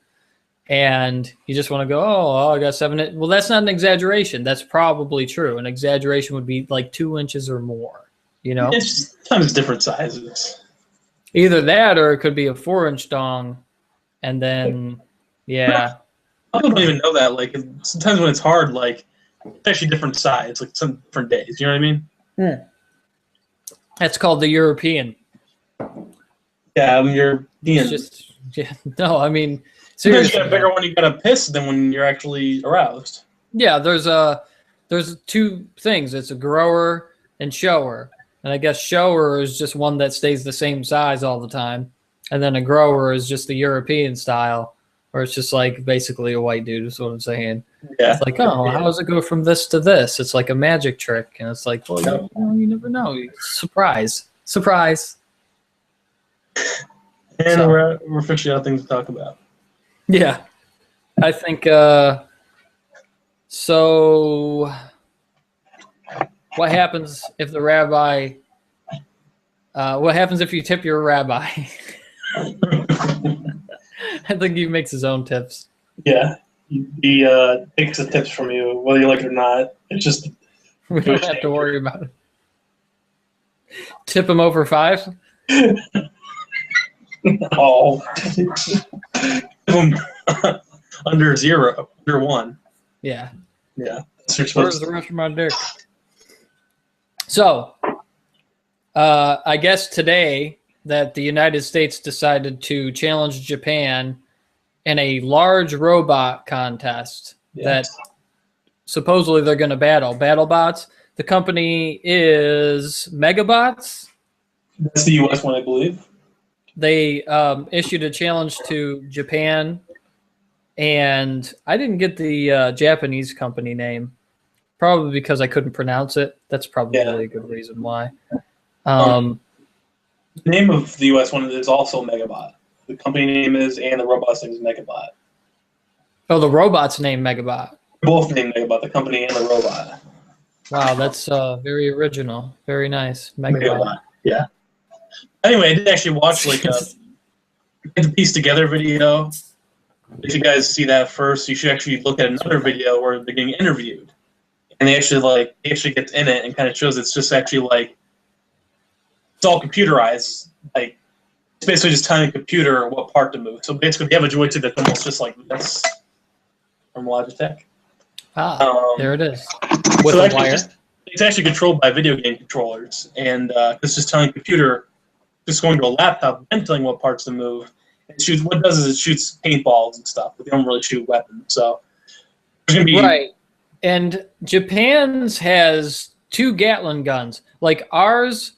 and you just want to go, oh, I got 7 inches. Well, that's not an exaggeration. That's probably true. An exaggeration would be like 2 inches or more, you know? It's just sometimes different sizes. Either that or it could be a 4-inch dong, and then, yeah. People don't even know that. Like, sometimes when it's hard, like, it's actually different size, like some different days. You know what I mean? That's called the European. Yeah, you're being. No, I mean, Sometimes seriously. you got a bigger one, you got to piss than when you're actually aroused. Yeah, there's 2 things. It's a grower and shower. And I guess shower is just one that stays the same size all the time. And then a grower is just the European style, where it's just like basically a white dude is what I'm saying. Yeah. It's like, oh, how does it go from this to this? It's like a magic trick. And it's like, well, you never know. Surprise. Surprise. And we're officially out of things to talk about. Yeah. I think, so what happens if the rabbi, what happens if you tip your rabbi? I think he makes his own tips. Yeah. He takes the tips from you, whether you like it or not. It's just. We don't have to worry about it. Tip him over 5? Oh. Under 0, under 1. Yeah. Yeah. Where's the rest of my dick? So, I guess today that the United States decided to challenge Japan in a large robot contest that supposedly they're going to battle. BattleBots. The company is Megabots. That's the U.S. one, I believe. They issued a challenge to Japan, and I didn't get the Japanese company name, probably because I couldn't pronounce it. That's probably a good reason why. The name of the U.S. one is also Megabot. The company name is, and the robot's name is Megabot. Oh, the robot's name Megabot. Both named Megabot, the company and the robot. Wow, that's very original. Very nice. Megabot. Yeah. Anyway, I did actually watch like a piece together video. If you guys see that first, you should actually look at another video where they're getting interviewed, and they actually gets in it and kind of shows it's just actually like it's all computerized. Like it's basically just telling a computer what part to move. So basically, you have a joystick that's almost just like this from Logitech. There it is. With so a wire. It's actually controlled by video game controllers, and it's just telling the computer, just going to a laptop and telling what parts to move. It shoots. What it does is it shoots paintballs and stuff, but they don't really shoot weapons. So there's gonna be right. And Japan's has 2 Gatling guns. Like ours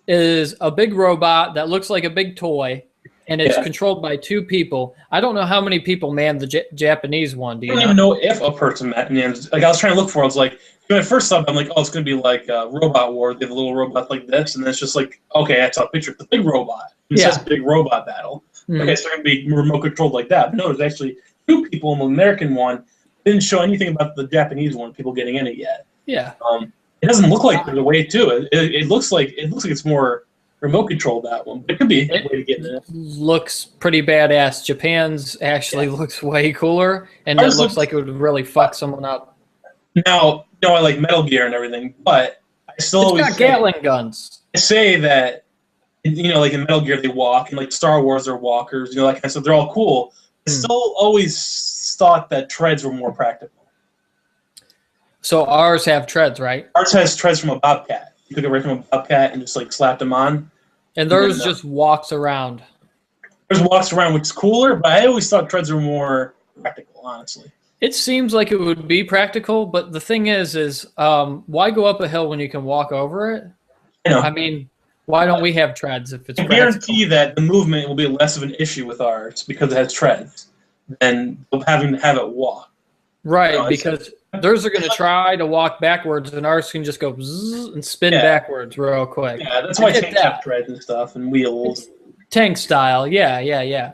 is a big robot that looks like a big toy, and it's controlled by 2 people. I don't know how many people man the Japanese one. Do you I don't even know if a person mans. Like I was trying to look for it. I was like, when I first saw it, I'm like, oh, it's going to be like Robot War. They have a little robot like this, and then it's just like, okay, I saw a picture of the big robot. It says big robot battle. Okay, so they're going to be remote controlled like that. But no, there's actually two people in the American one. Didn't show anything about the Japanese one. People getting in it yet. Yeah. It doesn't look like there's a way to it. It looks like it's more remote controlled, that one. But it could be a way to get in it. Looks pretty badass. Japan's actually looks way cooler, and Ours it looks like it would really fuck someone up. Now, I like Metal Gear and everything, but I still always got Gatling guns. I say that, like in Metal Gear they walk, and like Star Wars they're walkers, that kind of stuff. They're all cool. I still always thought that treads were more practical. So ours have treads, right? Ours has treads from a Bobcat. You took it right from a Bobcat and just like slapped them on. And theirs just walks around. Theirs walks around, which is cooler, but I always thought treads were more practical, honestly. It seems like it would be practical, but the thing is why go up a hill when you can walk over it? I mean, why don't we have treads if it's practical? I guarantee that the movement will be less of an issue with ours because it has treads than having to have it walk. Right, because theirs are going to try to walk backwards, and ours can just go zzz and spin backwards real quick. Yeah, that's why tanks have treads and stuff and wheels. Tank style, yeah.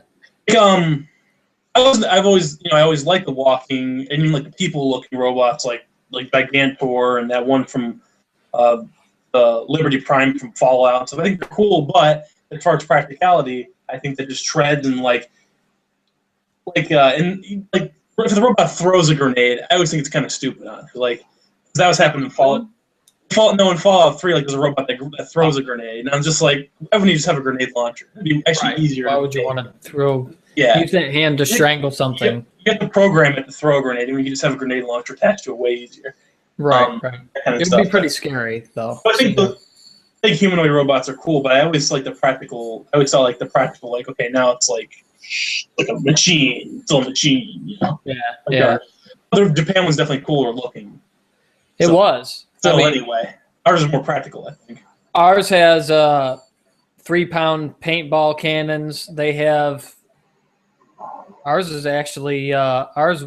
I always liked the walking, and even like the people-looking robots, like Gigantor and that one from Liberty Prime from Fallout. So I think they're cool, but as far as practicality, I think that just treads and if the robot throws a grenade, I always think it's kind of stupid. Like that was happening in Fallout. In Fallout 3, there's a robot that throws a grenade, and I'm just like, why wouldn't you just have a grenade launcher? It'd be actually easier. Why would you want to throw? Yeah, use that hand to strangle something. You have to program it to throw a grenade, and we can just have a grenade launcher attached to it way easier. Right. It would be pretty scary, though. I think the humanoid robots are cool, but I always like the practical. I always thought the practical, okay, now it's like a machine. It's a machine, Yeah. The Japan was definitely cooler looking. It was. So anyway, ours is more practical, I think. Ours has 3-pound paintball cannons. They have. Ours is actually ours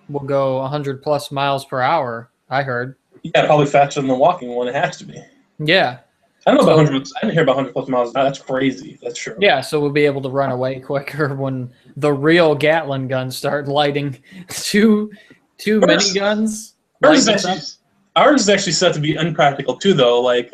will go 100+ miles per hour. I heard. Yeah, probably faster than the walking one. It has to be. Yeah. I don't know about 100. I didn't hear about 100+ miles. That's crazy. That's true. Yeah, so we'll be able to run away quicker when the real Gatling guns start lighting two miniguns. Ours is actually set to be unpractical too, though. He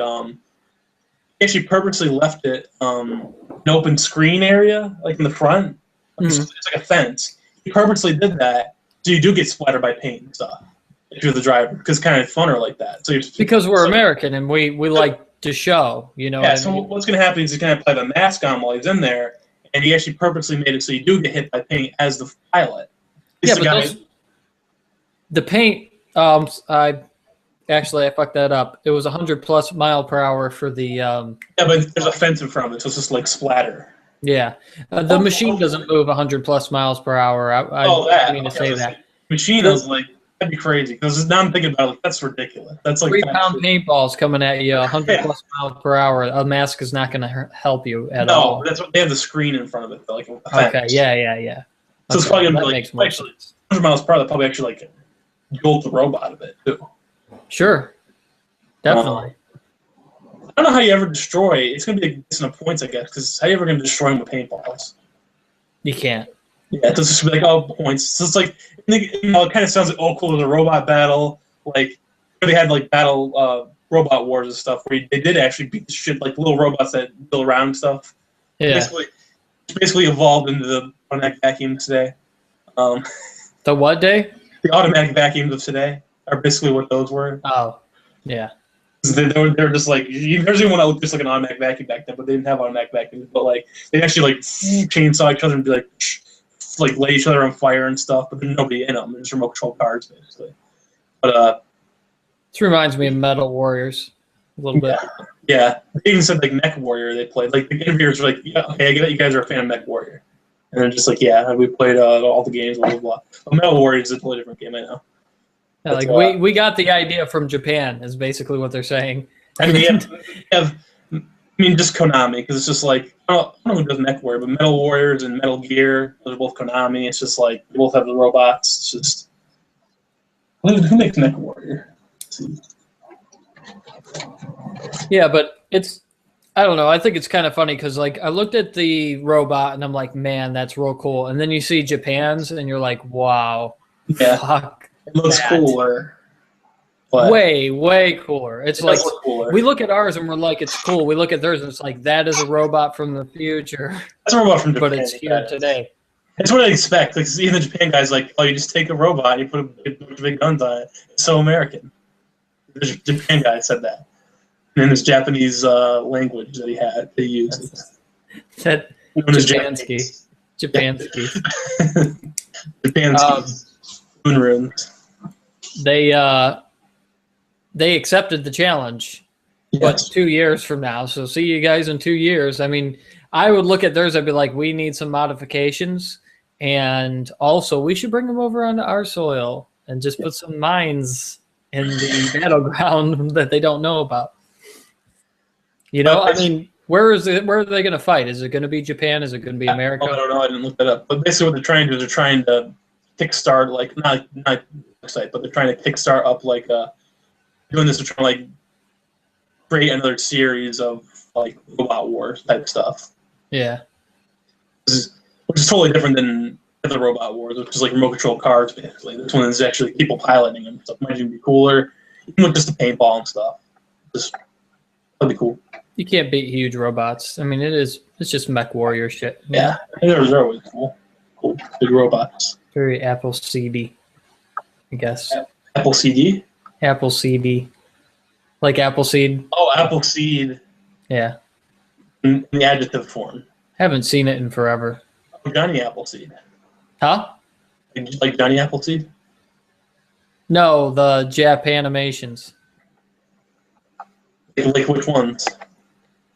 actually purposely left it an open screen area, in the front. It's like a fence. He purposely did that, so you do get splattered by paint and stuff if you're the driver, because it's kind of funner like that. So because we're American and we like to show, Yeah. So what's going to happen is he's going to have a mask on while he's in there, and he actually purposely made it so you do get hit by paint as the pilot. The paint. I fucked that up. It was 100+ mile per hour for the. Yeah, but there's a fence in front of it, so it's just splatter. Yeah, the machine doesn't move 100+ miles per hour. I mean to say that. Machine is that'd be crazy, because now I'm thinking about it, that's ridiculous. That's 3-pound paintballs coming at you 100+ miles per hour. A mask is not going to help you at all. No, that's what they have the screen in front of it, though, a fence. Okay, yeah. So it's probably going to be 100 miles per hour. That probably actually jolt the robot a bit too. Sure, definitely. I don't know how you ever destroy. It's going to be based on points, I guess, because how are you ever going to destroy them with paintballs? You can't. Yeah, it's just be points. So it's it kind of sounds cool in a robot battle. They had battle robot wars and stuff where they did actually beat the shit, little robots that build around and stuff. Yeah. Basically evolved into the automatic vacuums today. The what day? The automatic vacuums of today are basically what those were. Oh, yeah. They were just you never seen one that looked just like an automatic vacuum back then, but they didn't have automatic vacuums. But they actually chainsaw each other and be lay each other on fire and stuff. But there's nobody in them. They're just remote control cars basically. But this reminds me of Metal Warriors a little bit. Yeah, they even said Mech Warrior they played. The interviewers were yeah, okay, I get it. You guys are a fan of Mech Warrior, and they're just yeah, we played all the games, blah blah blah. But Metal Warriors is a totally different game, I know. Yeah, we got the idea from Japan is basically what they're saying. I mean, just Konami, because it's just I don't know who does Mech Warrior, but Metal Warriors and Metal Gear, those are both Konami. It's just they both have the robots. It's just who makes Mech Warrior? Yeah, but it's I don't know. I think it's kind of funny because, like, I looked at the robot and I'm like, man, that's real cool. And then you see Japan's and you're like, wow, Yeah, fuck, it looks that. cooler. But Way cooler. It's it like does look cooler. we look at ours and we're like, it's cool. We look at theirs and it's like, that is a robot from the future, That's a robot from Japan. but it's here today. That's what I expect. Like, even the Japan guy's like, oh, you just take a robot and you put a big guns on it. It's so American. The Japan guy said that. And in his Japanese language that he used. That Japansky. Japansky. Moon runes. They accepted the challenge, but 2 years from now. So see you guys in 2 years. I mean, I would look at theirs. I'd be like, we need some modifications. And also we should bring them over onto our soil and just put some mines in the battleground that they don't know about. You know, I mean, where are they going to fight? Is it going to be Japan? Is it going to be America? I don't know. I didn't look that up. But basically what they're trying to do is they're trying to kickstart, like, not website, but they're trying to kickstart up, like, doing this to try to, like, create another series of, like, Robot Wars type stuff. Yeah. Which is totally different than the Robot Wars, which is like remote control cars, basically. This one is actually people piloting them. So it might even be cooler, even with just the paintball and stuff. That'd be cool. You can't beat huge robots. I mean, it's just mech warrior shit. Yeah, they're always cool. Cool, big robots. Very Appleseedy, I guess. Apple CD? Appleseedy. Like Appleseed. Oh, Appleseed. Yeah. In the adjective form. Haven't seen it in forever. Johnny Appleseed. Huh? Like Johnny Appleseed? No, the Japanimations. Like which ones?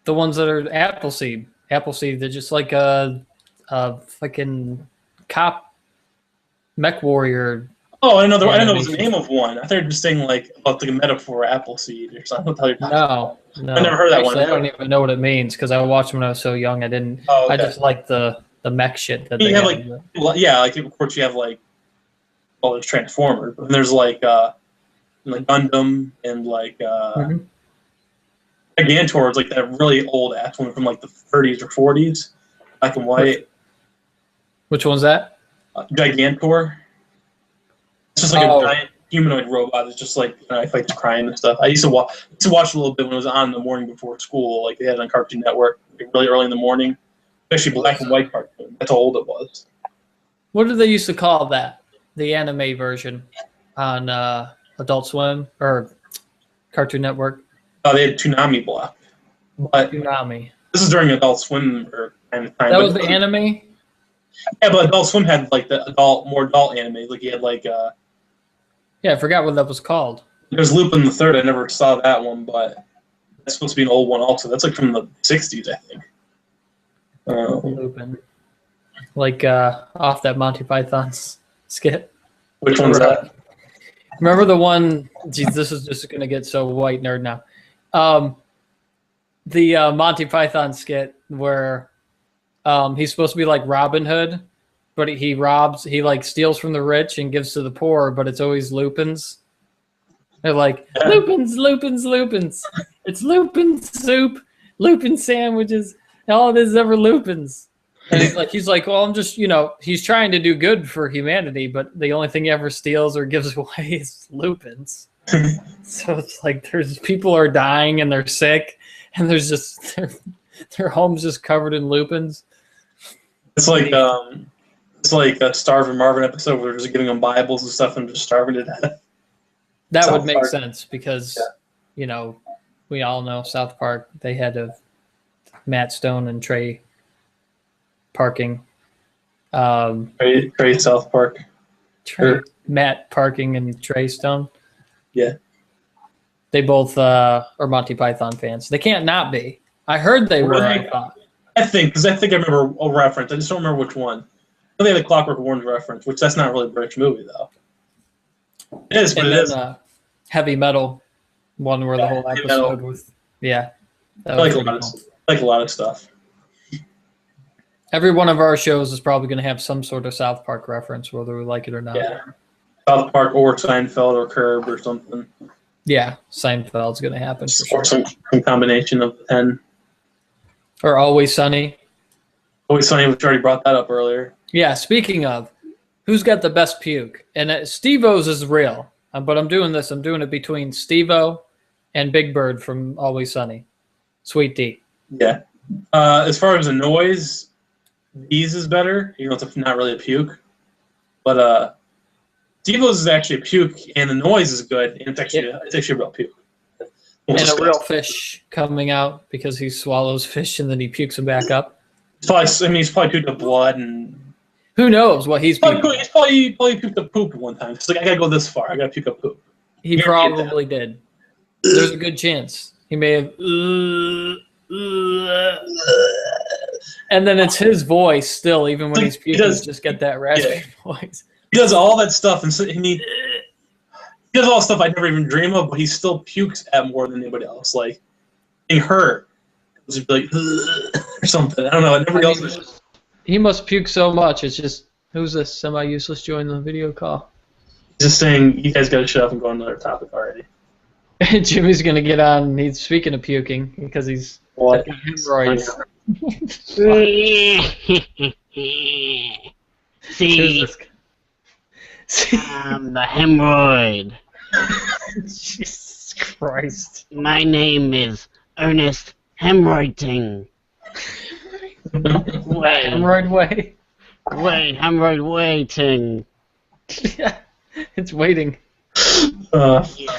The ones that are Appleseed. Appleseed, they're just like a fucking cop mech warrior. Oh, I know it was the name of one. I thought you were just saying like about the metaphor Appleseed or something. No. I never heard that one. I don't even know what it means because I watched when I was so young. I didn't. Oh, okay. I just like the mech shit that you have like, like of course you have like, well, there's Transformers, but then there's like Gundam and like Gigantor is like that really old ass one from like the 30s or 40s, black and white. Which one's that? Gigantor. It's just like a giant humanoid robot. It's just like it fights crime and stuff. I used to watch a little bit when it was on in the morning before school. Like they had it on Cartoon Network like really early in the morning. Especially black and white cartoon. That's how old it was. What did they used to call that? The anime version on Adult Swim or Cartoon Network? Oh, they had Toonami block. But Toonami. This is during Adult Swim kind of time. That was the anime? Yeah, but Adult Swim had like the more adult anime. Like you had like yeah, I forgot what that was called. There's Lupin the Third. I never saw that one, but that's supposed to be an old one also. That's like from the 60s, I think. Lupin. Like off that Monty Python skit. Which one's that? Remember the one? Geez, this is just gonna get so white nerd now. The Monty Python skit where he's supposed to be like Robin Hood, but he like steals from the rich and gives to the poor, but it's always Lupins. They're like, Lupins. It's Lupin soup, Lupin sandwiches. All it is ever Lupins. And he's like, well, I'm just, he's trying to do good for humanity, but the only thing he ever steals or gives away is Lupins. So it's like there's people are dying and they're sick, and there's just their home's just covered in Lupins. It's like a Starving Marvin episode where they're just giving them Bibles and stuff and just starving to death. That would make sense because, we all know South Park, they had Matt Stone and Trey Parking. Trey South Park. Matt Parking and Trey Stone. Yeah. They both are Monty Python fans. They can't not be. I heard they were, I thought. I think I remember a reference. I just don't remember which one. They had a Clockwork Orange reference, which that's not really a British movie, though. It is, but it is. Heavy Metal one where the whole episode was. Yeah. I like a lot of stuff. Every one of our shows is probably going to have some sort of South Park reference, whether we like it or not. Yeah. South Park or Seinfeld or Curb or something. Yeah, Seinfeld's going to happen for or sure. some combination of the 10. Or Always Sunny. Always Sunny, which already brought that up earlier. Yeah, speaking of, who's got the best puke? And Steve-O's is real, but I'm doing this. I'm doing it between Steve-O and Big Bird from Always Sunny. Sweet D. Yeah. As far as the noise, D's is better. You know, it's not really a puke. But Steve-O's is actually a puke, and the noise is good, and it's actually a real puke. And a real fish coming out because he swallows fish and then he pukes them back up. He's probably puked up blood and. Who knows what he's puking? He's probably puked up poop one time. He's like, I gotta go this far. I gotta puke up poop. He probably did. There's a good chance he may have. And then it's his voice still, even when he's puking. Just get that raspy voice. He does all that stuff, and he does all the stuff I never even dream of. But he still pukes at more than anybody else. Like, being hurt, just be like or something. I don't know. Nobody else. He must puke so much. It's just, who's this semi-useless join the video call? Just saying, you guys got to shut up and go on another topic already. Jimmy's going to get on. He's speaking of puking because he's got hemorrhoids. See, I'm the hemorrhoid. Jesus Christ. My name is Ernest Hemorrhoiding. Hemorrhoid way. Hemorrhoid waiting. Yeah, it's waiting.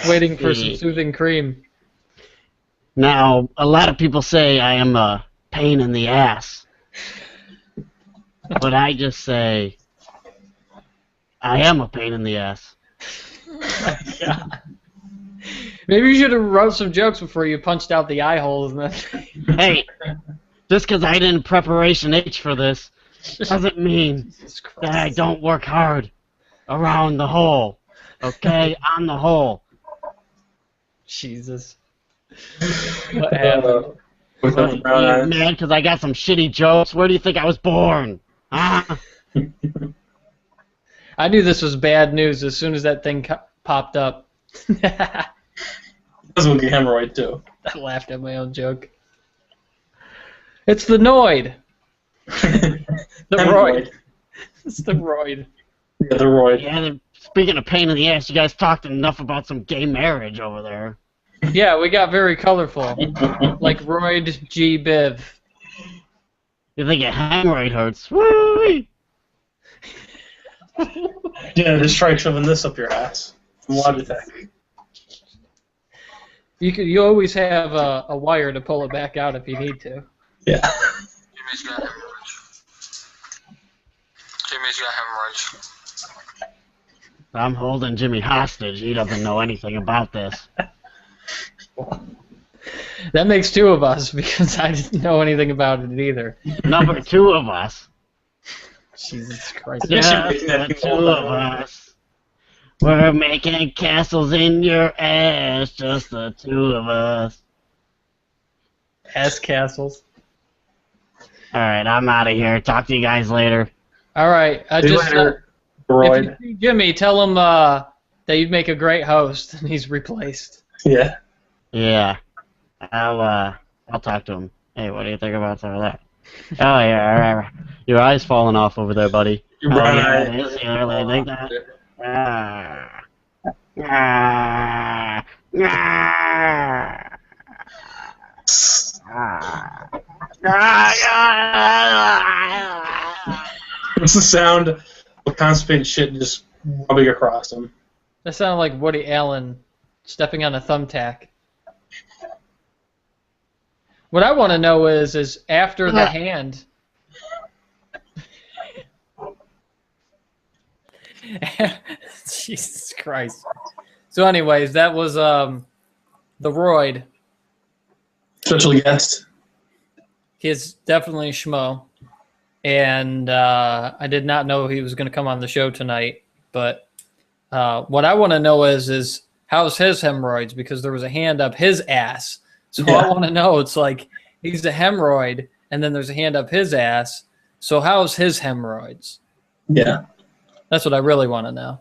Waiting for some soothing cream. Now, a lot of people say I am a pain in the ass. But I just say I am a pain in the ass. God. Maybe you should have wrote some jokes before you punched out the eye holes. And then... Hey, just because I didn't preparation H for this doesn't mean that I don't work hard around the hole. Okay? On the hole. Jesus. What happened? You mad because I got some shitty jokes? Where do you think I was born? Huh? I knew this was bad news as soon as that thing popped up. This will get hemorrhoid too. I laughed at my own joke. It's the Noid. The Roid. It's the Roid. Yeah, the Roid. Yeah, speaking of pain in the ass, you guys talked enough about some gay marriage over there. Yeah, we got very colorful. Like Roid G. Biv. You think a hemorrhoid hurts? Woo! Yeah, just try shoving this up your ass. Logitech. You always have a wire to pull it back out if you need to. Yeah. Jimmy's got hemorrhoids. I'm holding Jimmy hostage. He doesn't know anything about this. That makes two of us because I didn't know anything about it either. Number two of us. Jesus Christ. Yeah, the two of us. We're making castles in your ass, just the two of us. Ass castles. Alright, I'm out of here. Talk to you guys later. All right. See you later, Roid. If you see Jimmy, tell him that you'd make a great host, and he's replaced. Yeah. Yeah. I'll talk to him. Hey, what do you think about some of that? Oh, yeah. Your eye's falling off over there, buddy. Your brown eye. Is you really think that? What's the sound of constipated shit just rubbing across him? That sounded like Woody Allen stepping on a thumbtack. What I want to know is after the hand. Jesus Christ. So, anyways, that was the Roid. Special guest. He's definitely a schmo, and I did not know he was going to come on the show tonight. But what I want to know is how's his hemorrhoids, because there was a hand up his ass. So I want to know. It's like he's a hemorrhoid, and then there's a hand up his ass. So how's his hemorrhoids? Yeah. That's what I really want to know.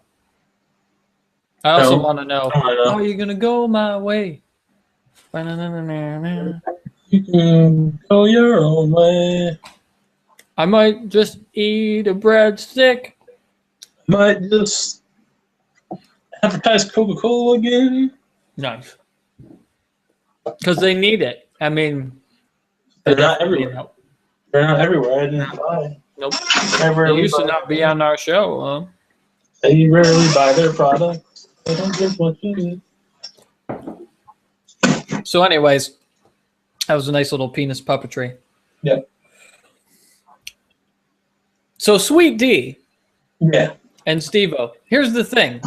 I also want to know, how are you going to go my way? You You can go your own way. I might just eat a breadstick. Might just advertise Coca-Cola again. Nice. Because they need it. I mean, They're not definitely everywhere. They're not everywhere. I didn't buy. Nope. I They rarely used to buy. not be on our show, huh? They rarely buy their products. They don't give much in it. So, anyways, that was a nice little penis puppetry. Yep. So, Sweet D Yeah. and Steve-O. Here's the thing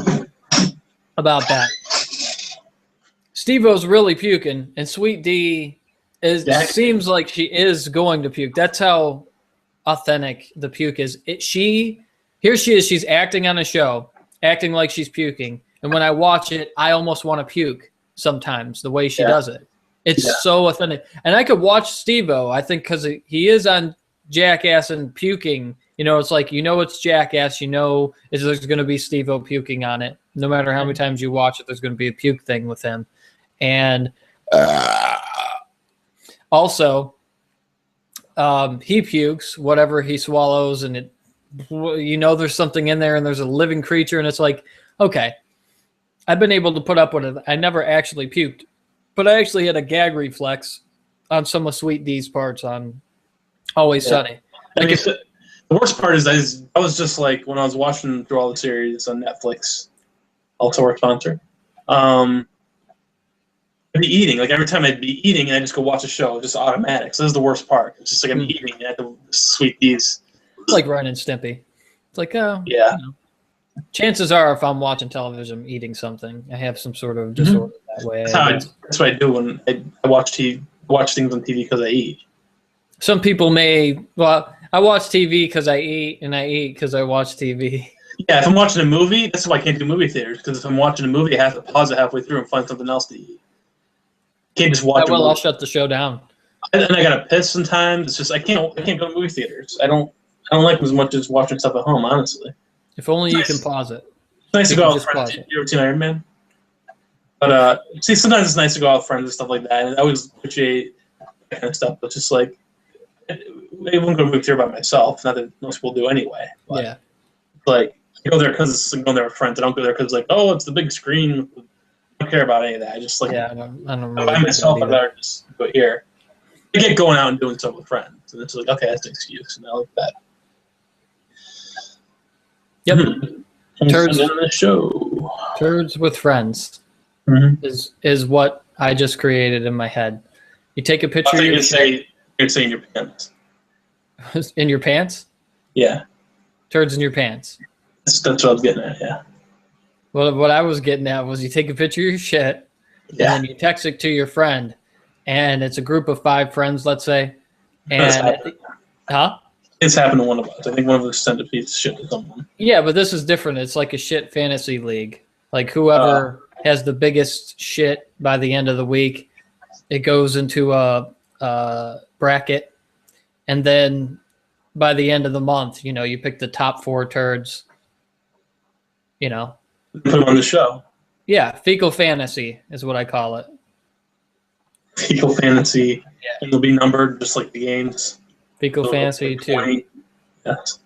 about that. Steve-O's really puking, and Sweet D seems like she is going to puke. That's how authentic the puke is. Here she is. She's acting on a show, acting like she's puking. And when I watch it, I almost want to puke sometimes, the way she does it. It's so authentic. And I could watch Steve-O, I think, because he is on Jackass and puking. You know, it's like, it's Jackass. There's going to be Steve-O puking on it. No matter how many times you watch it, there's going to be a puke thing with him. And also, he pukes whatever he swallows, and there's something in there, and there's a living creature, and it's like, okay, I've been able to put up with it. I never actually puked, but I actually had a gag reflex on some of Sweet D's parts on Always Sunny. Like the worst part is I was just like, when I was watching through all the series on Netflix, also our sponsor, I'd be eating. Like every time I'd be eating, and I just go watch a show, just automatic. So this is the worst part. It's just like I'm eating at the Sweet D's. It's like Ren and Stimpy. It's like, yeah. Chances are, if I'm watching television, I'm eating something. I have some sort of disorder that way. That's what I do when I watch things on TV because I eat. Some people I watch TV because I eat, and I eat because I watch TV. Yeah, if I'm watching a movie, that's why I can't do movie theaters, because if I'm watching a movie, I have to pause it halfway through and find something else to eat. Can't just watch. I'll shut the show down. And I gotta piss sometimes. It's just I can't go to movie theaters. I don't like them as much as watching stuff at home, honestly. If only you can pause it. It's nice to go out with friends. You ever seen Iron Man? But sometimes it's nice to go out with friends and stuff like that. And I always appreciate that kind of stuff. But just like, I wouldn't go to movie theater by myself. Not that most people do anyway. But yeah. Like, I go there because it's going there with friends. I don't go there because like, oh, it's the big screen. I don't care about any of that. I just like, I don't really by myself, I'd rather just go here. I get going out and doing stuff with friends. And it's like, okay, that's an excuse. And I like that. Yep. Turds on the show. Turds with friends is what I just created in my head. You take a picture. You'd say in your pants. In your pants? Yeah. Turds in your pants. That's what I was getting at. Yeah. Well, what I was getting at was you take a picture of your shit, and then you text it to your friend, and it's a group of 5 friends, let's say, and It's happened to one of us. I think one of us sent a piece of shit to someone. Yeah, but this is different. It's like a shit fantasy league. Like whoever has the biggest shit by the end of the week, it goes into a bracket, and then by the end of the month, you pick the top 4 turds. Put them on the show. Yeah, fecal fantasy is what I call it. Fecal fantasy. Yeah. And they'll be numbered just like the games. Fecal fantasy 2. Yes.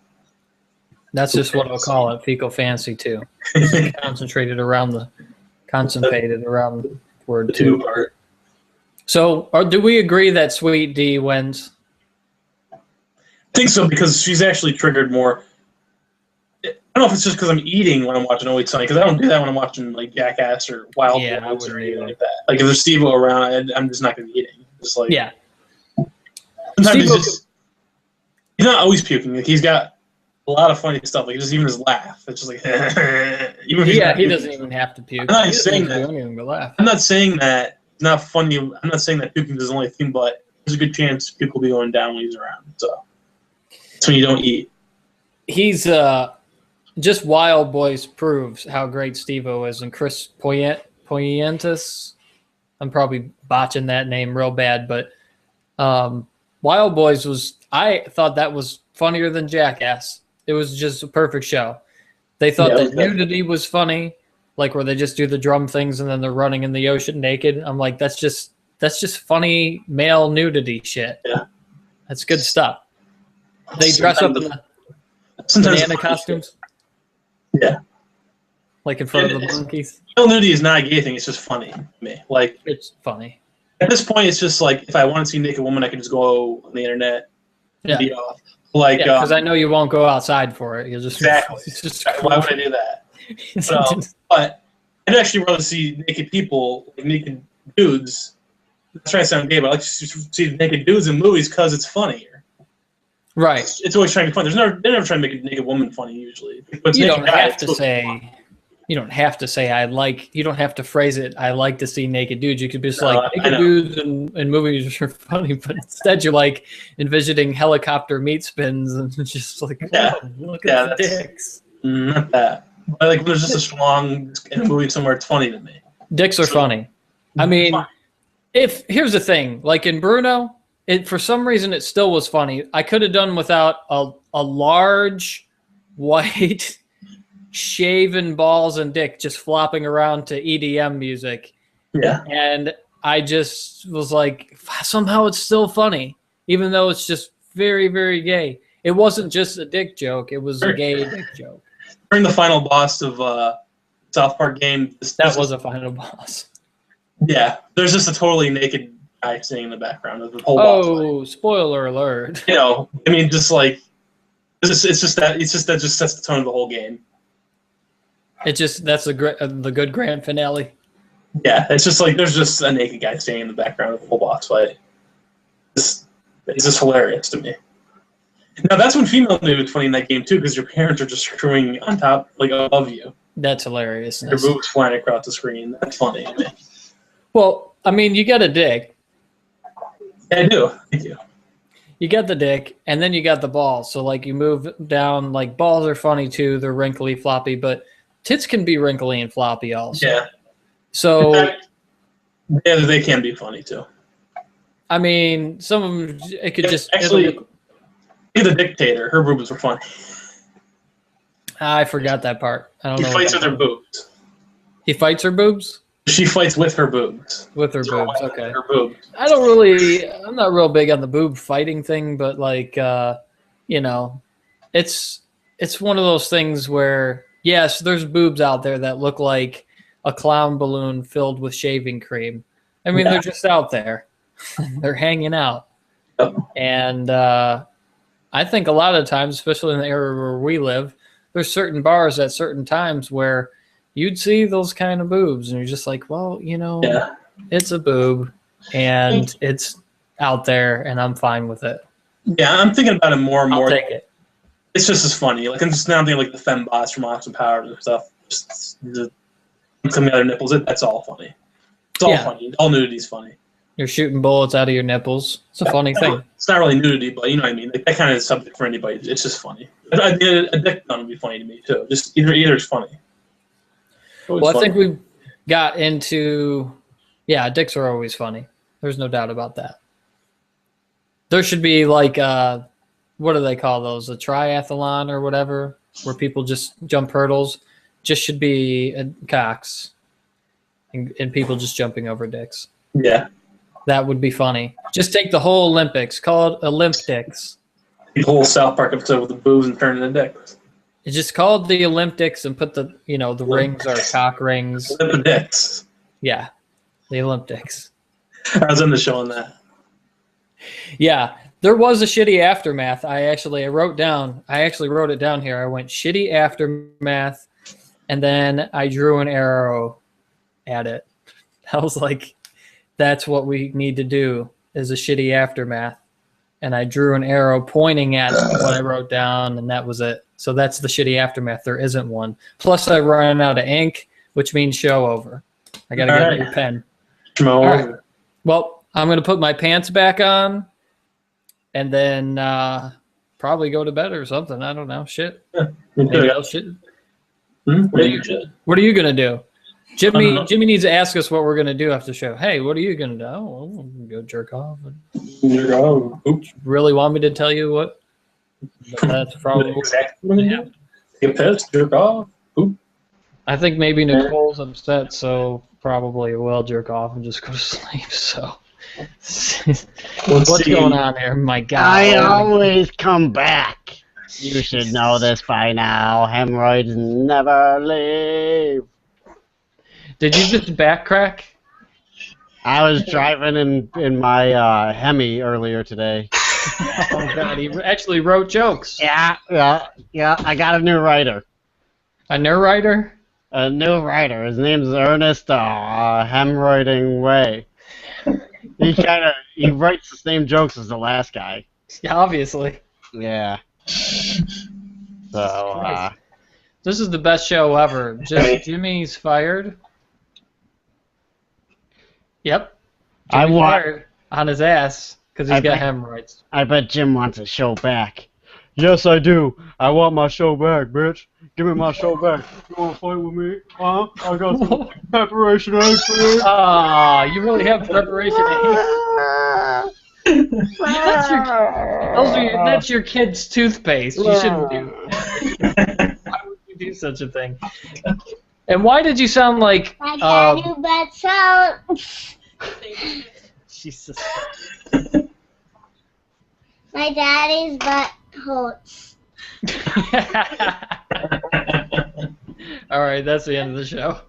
That's just what I'll call it. Fecal fantasy 2. Concentrated around the word 2 part. So, do we agree that Sweet D wins? I think so, because she's actually triggered more. I don't know if it's just because I'm eating when I'm watching Always Sunny, because I don't do that when I'm watching like Jackass or Wild Boys or anything like that. Like if there's Steve-O around, I'm just not going to be eating. Just like sometimes he's not always puking. Like he's got a lot of funny stuff. Like just even his laugh, it's just like he doesn't even have to puke. I'm not saying that. I'm not saying that it's not funny. I'm not saying that puking is the only thing, but there's a good chance people will be going down when he's around. So that's when you don't eat. He's just Wild Boys proves how great Steve-O is, and Chris Poyentis. I'm probably botching that name real bad, but Wild Boys I thought that was funnier than Jackass. It was just a perfect show. They thought that nudity was funny, like where they just do the drum things and then they're running in the ocean naked. I'm like, that's just That's just funny male nudity shit. Yeah. That's good stuff. They dress up in the banana costumes. Yeah. Like in front of the monkeys. Male nudity is not a gay thing. It's just funny to me. Like, It's funny. at this point, it's just like, if I want to see a naked woman, I can just go on the internet and be off. Like, because I know you won't go outside for it. You'll just exactly. it's just Why would I do that? But I'd actually rather see naked people, like naked dudes. I'm trying to sound gay, but I like to see naked dudes in movies because it's funnier. Right. It's always trying to be funny. They're never trying to make a naked woman funny usually. But You don't have to say. You don't have to say I like. You don't have to phrase it. I like to see naked dudes. You could be just like naked dudes in movies are funny, but instead you're like envisioning helicopter meat spins and just like look at the dicks. Not that. But like when there's just a strong in a movie somewhere, it's funny to me. Dicks are funny. I mean, here's the thing, like in Bruno, for some reason it still was funny. I could have done without a large white shaven balls and dick just flopping around to EDM music. Yeah. And I just was like, somehow it's still funny, even though it's just very, very gay. It wasn't just a dick joke. It was a gay dick joke. During the final boss of South Park game. That was a final boss. Yeah. There's just a totally naked guy singing in the background of the whole boss fight. Oh, spoiler alert. You know, I mean, just like, it's just that just sets the tone of the whole game. That's the good grand finale. Yeah, it's just like there's just a naked guy standing in the background of the whole boss fight. It's just hilarious to me. Now that's when female nudity is funny in that game too, because your parents are just screwing on top, like above you. That's hilarious. Your boobs flying across the screen. That's funny to me. Well, I mean, you got a dick. Yeah, I do. Thank you. You got the dick, and then you got the balls. So like you move down, like balls are funny too. They're wrinkly, floppy, but tits can be wrinkly and floppy also. Yeah. So, yeah, they can be funny too. I mean, some of them, it could just... Actually, the dictator, her boobs were funny. I forgot that part. I don't know. He fights with her boobs. He fights her boobs? She fights with her boobs. With her boobs, okay. Her boobs. I'm not real big on the boob fighting thing, but like, you know, it's one of those things where... Yes, there's boobs out there that look like a clown balloon filled with shaving cream. I mean, they're just out there. They're hanging out. Yep. And I think a lot of times, especially in the area where we live, there's certain bars at certain times where you'd see those kind of boobs. And you're just like, well, you know, it's a boob. And it's out there, and I'm fine with it. Yeah, I'm thinking about it more and more. I'll take it. It's just as funny. Like I'm just now thinking like the fembots from Austin Powers and stuff. Just coming out of nipples. That's all funny. It's all funny. All nudity's funny. You're shooting bullets out of your nipples. It's a funny thing. It's not really nudity, but you know what I mean. Like that kind of subject for anybody. It's just funny. A dick gun would be funny to me too. Just either is funny. Well, I think we got into dicks are always funny. There's no doubt about that. There should be like what do they call those? A triathlon or whatever, where people just jump hurdles. Just should be cocks and people just jumping over dicks. Yeah. That would be funny. Just take the whole Olympics. Call it Olympics. The whole South Park episode with the boobs and turning into dicks. It's just called the Olympics and put the rings are cock rings. Olympics. Yeah. The Olympics. I was in the show on that. Yeah. There was a shitty aftermath. I actually wrote it down here. I went shitty aftermath, and then I drew an arrow at it. I was like, that's what we need to do is a shitty aftermath. And I drew an arrow pointing at what I wrote down, and that was it. So that's the shitty aftermath. There isn't one. Plus, I ran out of ink, which means show over. I got to get a new pen. All right. Well, I'm going to put my pants back on. And then probably go to bed or something. I don't know. Shit. Yeah, maybe I'll shit. What are you gonna do? Jimmy needs to ask us what we're gonna do after the show. Hey, what are you gonna do? Oh, well, I'm gonna go jerk off. Oops. Really want me to tell you what? That's probably exactly. Yeah. Get pissed, jerk off. Oop. I think maybe Nicole's upset, so probably will jerk off and just go to sleep. So. What's see. going on here? My God. I always come back. You should know this by now. Hemorrhoids never leave. Did you just back crack? I was driving in my Hemi earlier today. Oh God, he actually wrote jokes. Yeah. I got a new writer. A narrator? A new writer. His name's Ernest Hemorrhoiding Way. He writes the same jokes as the last guy. Yeah, obviously. Yeah. So This is the best show ever. Just Jimmy's fired. Yep. I Jimmy's want. fired on his ass because he's got hemorrhoids. I bet Jim wants his show back. Yes, I do. I want my show back, bitch. Give me my show back. You want to fight with me? Huh? I got some preparation eggs for you. Ah, you really have preparation. That's your kid's toothpaste. You shouldn't do that. Why would you do such a thing? And why did you sound like My daddy butts out. Jesus. My daddy's butt hurts. All right, that's the end of the show.